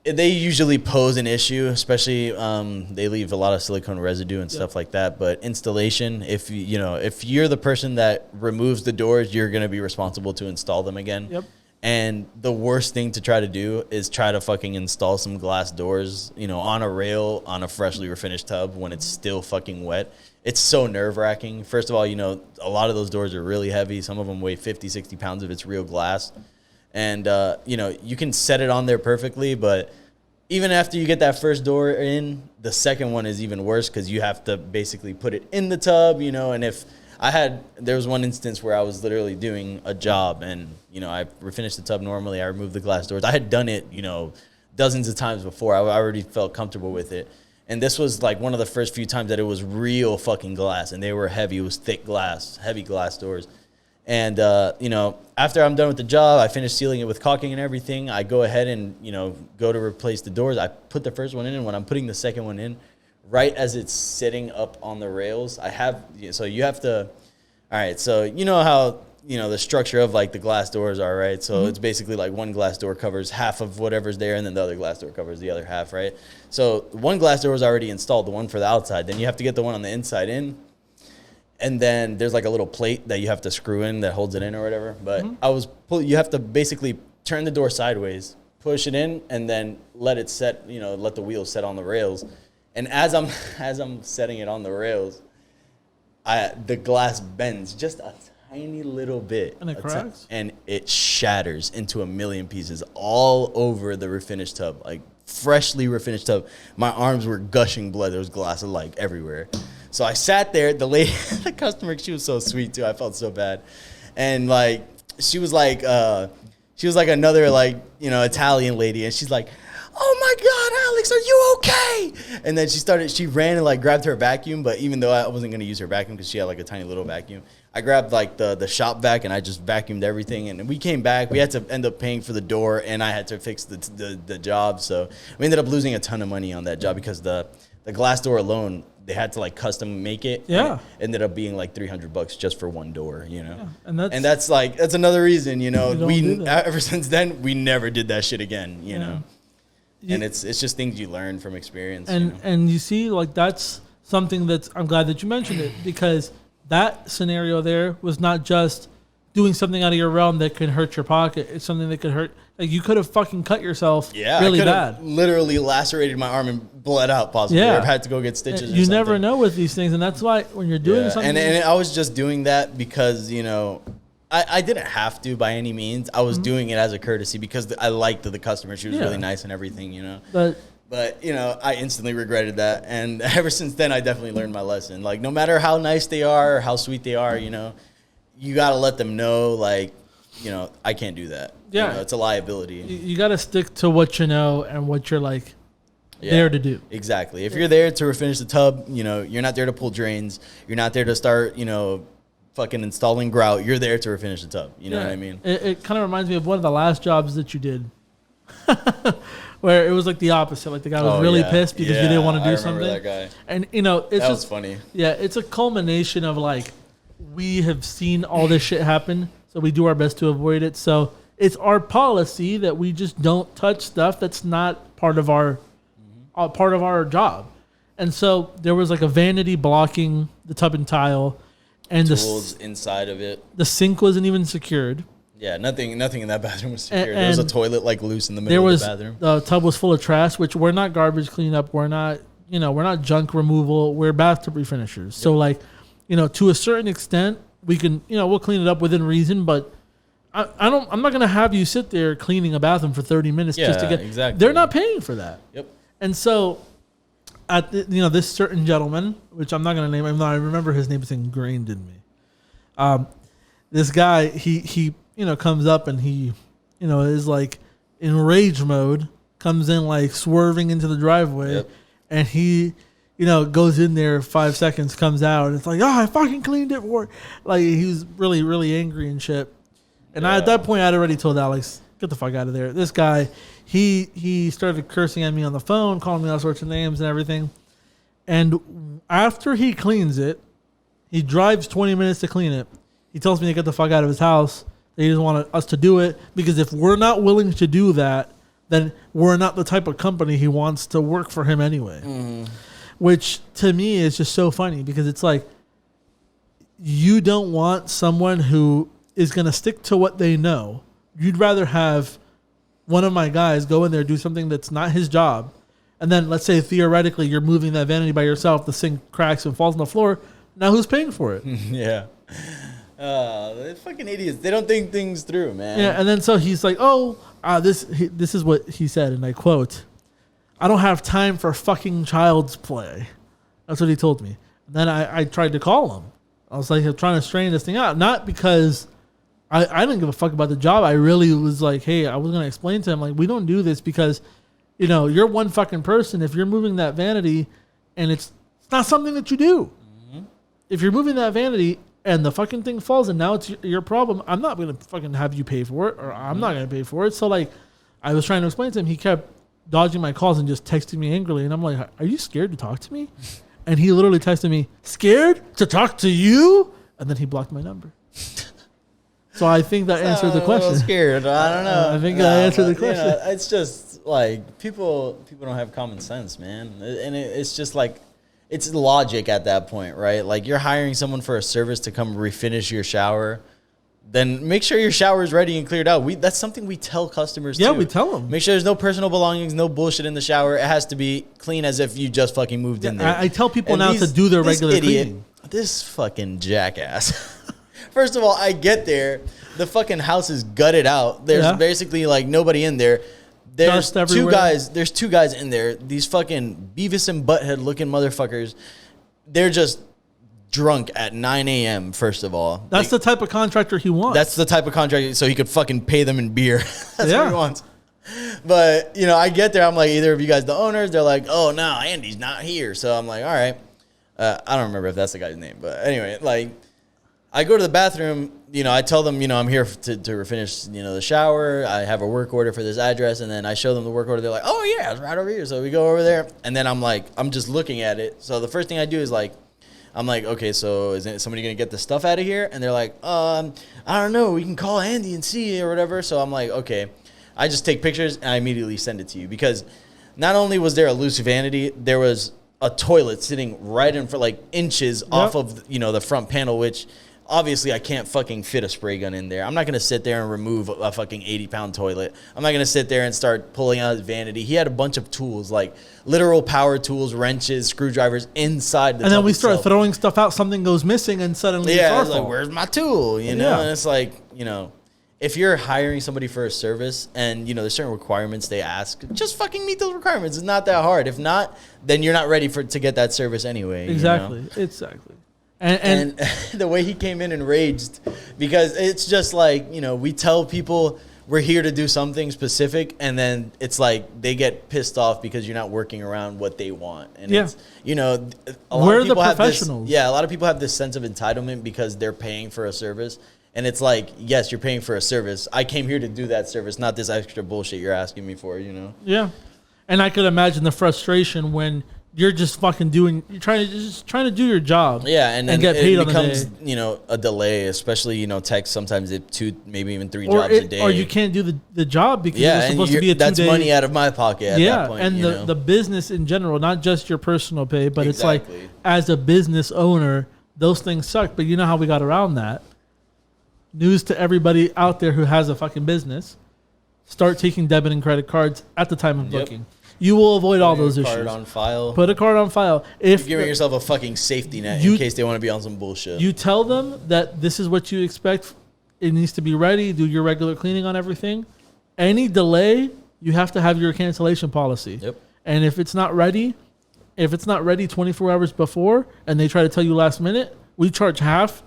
they usually pose an issue, especially they leave a lot of silicone residue and stuff like that. But installation, if you're the person that removes the doors, you're going to be responsible to install them again. Yep. And the worst thing to try to do is try to fucking install some glass doors, on a rail on a freshly refinished tub when it's still fucking wet. It's so nerve-wracking. First of all, a lot of those doors are really heavy. Some of them weigh 50, 60 pounds if it's real glass. And, you can set it on there perfectly, but even after you get that first door in, the second one is even worse because you have to basically put it in the tub, and there was one instance where I was literally doing a job and, I refinished the tub normally. I removed the glass doors. I had done it, dozens of times before. I already felt comfortable with it. And this was like one of the first few times that it was real fucking glass and they were heavy. It was thick glass, heavy glass doors. And, after I'm done with the job, I finish sealing it with caulking and everything. I go ahead and, go to replace the doors. I put the first one in, and when I'm putting the second one in, right as it's sitting up on the rails, so you have to, all right, so you know how, the structure of like the glass doors are, right? So it's basically like one glass door covers half of whatever's there, and then the other glass door covers the other half, right? So one glass door is already installed, the one for the outside. Then you have to get the one on the inside in. And then there's like a little plate that you have to screw in that holds it in or whatever. But you have to basically turn the door sideways, push it in, and then let it set, let the wheels set on the rails. And as I'm setting it on the rails, the glass bends just a tiny little bit. And it cracks? And it shatters into a million pieces all over the refinished tub, like freshly refinished tub. My arms were gushing blood. There was glass like everywhere. So I sat there. The lady, the customer, she was so sweet too. I felt so bad, and like she was like another like Italian lady, and she's like, "Oh my God, Alex, are you okay?" And then she ran and like grabbed her vacuum. But even though I wasn't gonna use her vacuum because she had like a tiny little vacuum, I grabbed like the shop vac and I just vacuumed everything. And we came back. We had to end up paying for the door, and I had to fix the job. So we ended up losing a ton of money on that job because the glass door alone, they had to like custom make it. Yeah. It ended up being like $300 just for one door, Yeah. And that's another reason, do that. ever since then, we never did that shit again, you know? And it's just things you learn from experience. And you see, like, that's something I'm glad that you mentioned it, because that scenario there was not just doing something out of your realm that could hurt your pocket. It's something that could hurt. Like, you could have fucking cut yourself really bad. Literally lacerated my arm and bled out possibly. Yeah. Or had to go get stitches You never know with these things. And that's why when you're doing something. And I was just doing that because, I didn't have to by any means. I was doing it as a courtesy because I liked the customer. She was really nice and everything, But But, you know, I instantly regretted that. And ever since then, I definitely learned my lesson. Like, no matter how nice they are or how sweet they are, you know, you got to let them know, like, you know, I can't do that. Yeah. You know, it's a liability. You got to stick to what you know and what you're, like, there to do. Exactly. If you're there to refinish the tub, you know, you're not there to pull drains. You're not there to start, you know, fucking installing grout. You're there to refinish the tub. You know what I mean? It kind of reminds me of one of the last jobs that you did. Where it was like the opposite. Like the guy was really pissed because you didn't want to do something. That guy. And, you know, it's that just was funny. Yeah, it's a culmination of like, we have seen all this shit happen, so we do our best to avoid it. So it's our policy that we just don't touch stuff that's not part of our job. And so there was like a vanity blocking the tub and tile, and tools inside of it. The sink wasn't even secured. Yeah, nothing in that bathroom was secured. There was a toilet like loose in the middle of the bathroom. The tub was full of trash, which we're not garbage cleanup. We're not, you know, we're not junk removal. We're bathtub refinishers. Yep. So like, you know, to a certain extent, we can, you know, we'll clean it up within reason, but I'm not going to have you sit there cleaning a bathroom for 30 minutes just to get, exactly. They're not paying for that. Yep. And so you know, this certain gentleman, which I'm not going to name him, I remember his name is ingrained in me. This guy, he you know, comes up and he, you know, is like in rage mode, comes in like swerving into the driveway, and he, you know, goes in there 5 seconds, comes out, and it's like, oh, I fucking cleaned it for, like, he was really, really angry and shit. And at that point, I'd already told Alex, get the fuck out of there. This guy, he started cursing at me on the phone, calling me all sorts of names and everything. And after he cleans it, he drives 20 minutes to clean it. He tells me to get the fuck out of his house. He doesn't want us to do it because if we're not willing to do that, then we're not the type of company he wants to work for him anyway. Mm. Which to me is just so funny because it's like you don't want someone who is going to stick to what they know. You'd rather have one of my guys go in there, do something that's not his job, and then let's say theoretically you're moving that vanity by yourself, the sink cracks and falls on the floor. Now who's paying for it? Yeah. They're fucking idiots. They don't think things through, man. Yeah, and then so he's like, this is what he said, and I quote, I don't have time for fucking child's play. That's what he told me. And then I tried to call him. I was like, I'm trying to strain this thing out. Not because I didn't give a fuck about the job. I really was like, hey, I was going to explain to him, like, we don't do this because, you know, you're one fucking person. If you're moving that vanity and it's not something that you do. Mm-hmm. If you're moving that vanity and the fucking thing falls and now it's your problem, I'm not going to fucking have you pay for it, or I'm not going to pay for it. So, like, I was trying to explain to him. He kept dodging my calls and just texting me angrily. And I'm like, are you scared to talk to me? And he literally texted me, scared to talk to you? And then he blocked my number. So I think that answered the question. I'm a little scared. I don't know. I think that answered the question. You know, it's just like people don't have common sense, man. And it's just like, it's logic at that point, right? Like you're hiring someone for a service to come refinish your shower. Then make sure your shower is ready and cleared out. That's something we tell customers too. Yeah, we tell them. Make sure there's no personal belongings, no bullshit in the shower. It has to be clean as if you just fucking moved in there. I tell people now to do their regular cleaning. This fucking jackass. First of all, I get there. The fucking house is gutted out. There's basically like nobody in there. There's two guys. There's two guys in there. These fucking Beavis and Butthead looking motherfuckers. They're just drunk at 9 a.m. First of all, that's the type of contractor he wants. That's the type of contractor, so he could fucking pay them in beer. That's what he wants. But you know, I get there. I'm like, either of you guys the owners? They're like, oh no, Andy's not here. So I'm like, all right. I don't remember if that's the guy's name, but anyway, like. I go to the bathroom, you know, I tell them, you know, I'm here to refinish, you know, the shower. I have a work order for this address. And then I show them the work order. They're like, oh, yeah, it's right over here. So we go over there. And then I'm like, I'm just looking at it. So the first thing I do is like, I'm like, okay, so is somebody going to get the stuff out of here? And they're like, I don't know. We can call Andy and see or whatever. So I'm like, okay. I just take pictures and I immediately send it to you. Because not only was there a loose vanity, there was a toilet sitting right in front, like inches off of, you know, the front panel, which... Obviously, I can't fucking fit a spray gun in there. I'm not going to sit there and remove a fucking 80-pound toilet. I'm not going to sit there and start pulling out his vanity. He had a bunch of tools, like literal power tools, wrenches, screwdrivers inside the tub. And then we start throwing stuff out, something goes missing, and suddenly it's our fault. Like, where's my tool? You know? And it's like, you know, if you're hiring somebody for a service and, there's certain requirements they ask, just fucking meet those requirements. It's not that hard. If not, then you're not ready to get that service anyway. Exactly. Exactly. And the way he came in and raged, because it's just like, we tell people we're here to do something specific, and then it's like they get pissed off because you're not working around what they want. And it's, a lot we're of people the have professionals. a lot of people have this sense of entitlement because they're paying for a service. And it's like, yes, you're paying for a service. I came here to do that service, not this extra bullshit you're asking me for, Yeah. And I could imagine the frustration when you're just fucking trying to do your job. Yeah, and then get paid it on becomes, the day. A delay, especially, tech sometimes it 2, maybe even 3 jobs a day. Or you can't do the job because it's supposed to be a 2-day. That's money out of my pocket at that point. And the business in general, not just your personal pay, but it's like, as a business owner, those things suck. But you know how we got around that? News to everybody out there who has a fucking business: start taking debit and credit cards at the time of booking. You will avoid all those issues. Put a card on file. Put a card on file. You're giving yourself a fucking safety net in case they want to be on some bullshit. You tell them that this is what you expect. It needs to be ready. Do your regular cleaning on everything. Any delay, you have to have your cancellation policy. Yep. And if it's not ready 24 hours before, and they try to tell you last minute, we charge half.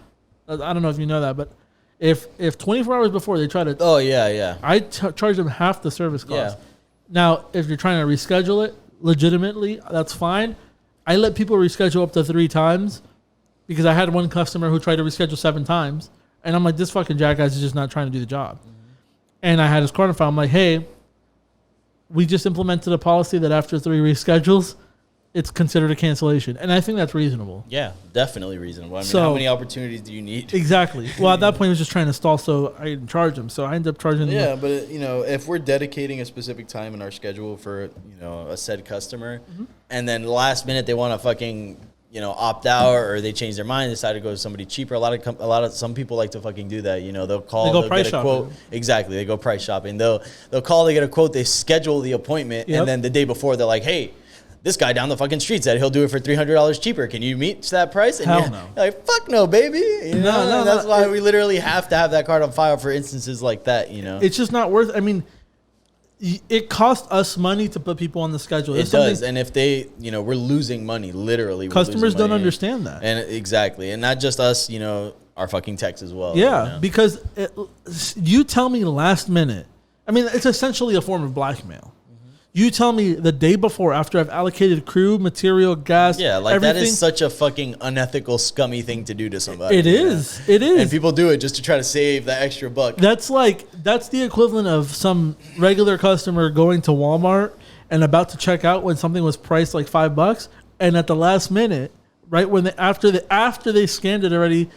I don't know if you know that, but if 24 hours before they try to... Oh, yeah. I charge them half the service cost. Yeah. Now, if you're trying to reschedule it legitimately, that's fine. I let people reschedule up to 3 times because I had one customer who tried to reschedule 7 times. And I'm like, this fucking jackass is just not trying to do the job. Mm-hmm. And I had his card on file. I'm like, hey, we just implemented a policy that after 3 reschedules, it's considered a cancellation. And I think that's reasonable. Yeah, definitely reasonable. I mean, how many opportunities do you need? Exactly. Well, at that point, he was just trying to stall, so I didn't charge him. So I ended up charging him. Yeah, but, if we're dedicating a specific time in our schedule for, a said customer, and then last minute they want to fucking, opt out, or they change their mind, decide to go to somebody cheaper. Some people like to fucking do that. They'll call, they'll get a quote. Exactly. They go price shopping. They'll call, they get a quote, they schedule the appointment, and then the day before they're like, hey, this guy down the fucking street said he'll do it for $300 cheaper. Can you meet that price? And Hell no. You're like, fuck no, baby. No, that's why we literally have to have that card on file for instances like that. It's just not worth. I mean, it costs us money to put people on the schedule. It does, and if they, we're losing money. Literally, customers don't understand that. And exactly, and not just us. Our fucking techs as well. Yeah, because you tell me last minute. I mean, it's essentially a form of blackmail. You tell me the day before, after I've allocated crew, material, gas, everything. That is such a fucking unethical, scummy thing to do to somebody. It is. It is. And people do it just to try to save that extra buck. That's the equivalent of some regular customer going to Walmart and about to check out when something was priced like $5, and at the last minute, right when after they scanned it already,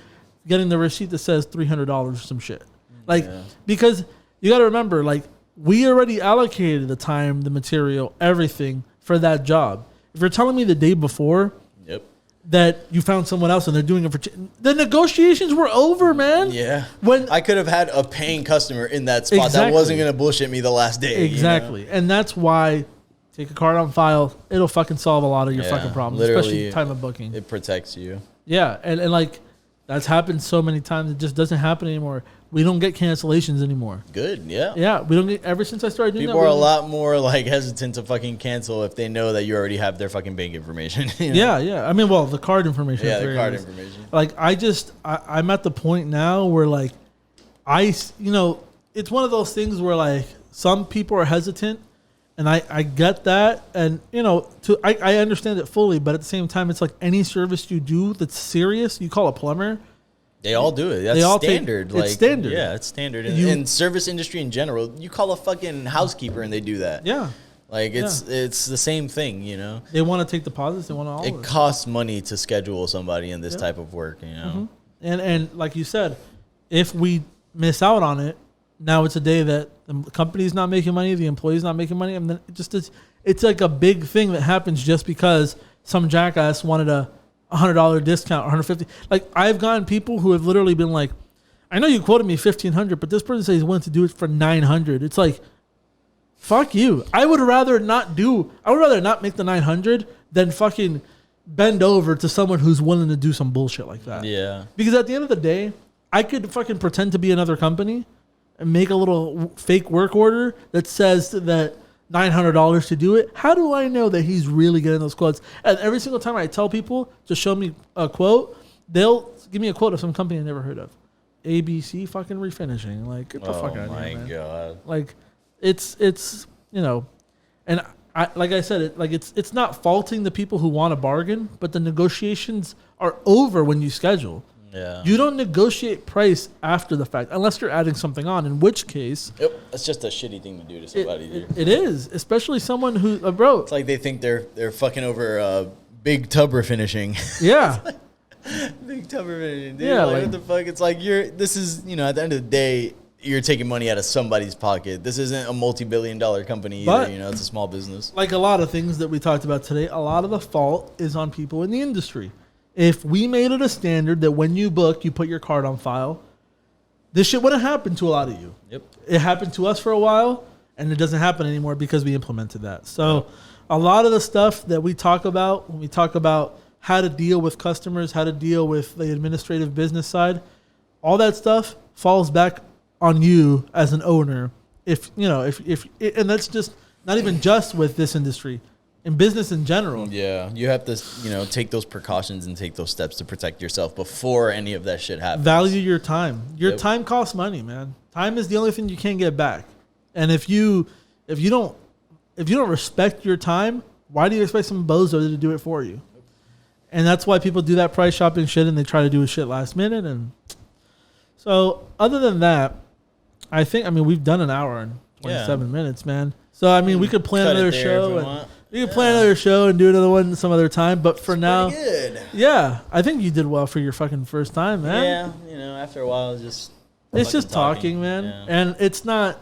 getting the receipt that says $300 or some shit. Because you got to remember, we already allocated the time, the material, everything for that job. If you're telling me the day before that you found someone else and they're doing it for the negotiations were over, man. Yeah. When I could have had a paying customer in that spot that wasn't going to bullshit me the last day. Exactly. And that's why take a card on file. It'll fucking solve a lot of your fucking problems, especially time of booking. It protects you. Yeah. And that's happened so many times. It just doesn't happen anymore. We don't get cancellations anymore. Good, yeah. Yeah, we don't get, ever since I started doing people are a lot more hesitant to fucking cancel if they know that you already have their fucking bank information. Yeah. I mean, the card information. Yeah, the card information. I'm at the point now where it's one of those things where some people are hesitant, and I get that, and I understand it fully, but at the same time, it's like any service you do that's serious, you call a plumber. They all do it. That's standard. It's standard. Yeah, it's standard. In service industry in general, you call a fucking housekeeper and they do that. Yeah. It's the same thing, They want to take deposits. They want to all. It costs money to schedule somebody in this type of work, Mm-hmm. And like you said, if we miss out on it, now it's a day that the company's not making money, the employee's not making money, and then it's like a big thing that happens just because some jackass wanted a $100 discount, $150. I've gotten people who have literally been like, I know you quoted me $1,500, but this person says he's willing to do it for $900. It's like, fuck you. I would rather not make the $900 than fucking bend over to someone who's willing to do some bullshit like that. Yeah. Because at the end of the day, I could fucking pretend to be another company and make a little fake work order that says that $900 to do it, how do I know that he's really getting those quotes? And every single time I tell people to show me a quote, they'll give me a quote of some company I never heard of. ABC fucking refinishing. Like, get the fuck out of here, man. Oh, my God. Like, it's you know, and like I said, it's not faulting the people who want a bargain, but the negotiations are over when you schedule. Yeah. You don't negotiate price after the fact unless you're adding something on, in which case... Yep, that's just a shitty thing to do to somebody. It is, especially someone who... bro. It's like they think they're fucking over big tub refinishing. Yeah. Big tub refinishing, dude. Yeah, like, what the fuck? It's like this is, at the end of the day, you're taking money out of somebody's pocket. This isn't a multi-billion-dollar company either, it's a small business. Like a lot of things that we talked about today, a lot of the fault is on people in the industry. If we made it a standard that when you book, you put your card on file, this shit wouldn't happen to a lot of you. Yep. It happened to us for a while, and it doesn't happen anymore because we implemented that. So a lot of the stuff that we talk about when we talk about how to deal with customers, how to deal with the administrative business side, all that stuff falls back on you as an owner. If and that's just not even just with this industry. In business in general. Yeah, you have to, take those precautions and take those steps to protect yourself before any of that shit happens. Value your time. Your time costs money, man. Time is the only thing you can't get back. And if you don't respect your time, why do you expect some bozo to do it for you? And that's why people do that price shopping shit and they try to do a shit last minute. And so other than that, we've done an hour and 27 minutes, man. So we could plan another show. You can plan another show and do another one some other time, but for now, good. Yeah, I think you did well for your fucking first time, man. Yeah, after a while, it's just talking, man, and it's not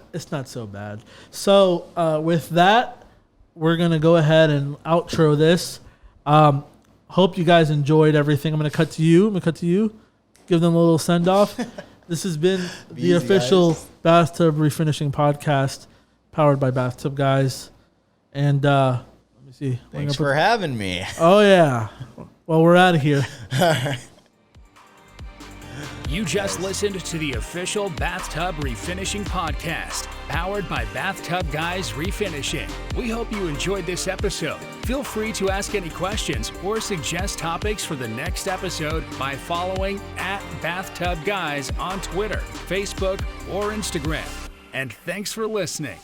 so bad. So with that, we're gonna go ahead and outro this. Hope you guys enjoyed everything. I'm gonna cut to you. Give them a little send off. This has been the official Bathtub Refinishing podcast, powered by Bathtub Guys, and. See. Thanks for having me. Oh, yeah. Well, we're out of here. You just listened to the official Bathtub Refinishing podcast, powered by BathTubGuys Refinishing. We hope you enjoyed this episode. Feel free to ask any questions or suggest topics for the next episode by following @BathTubGuys on Twitter, Facebook, or Instagram. And thanks for listening.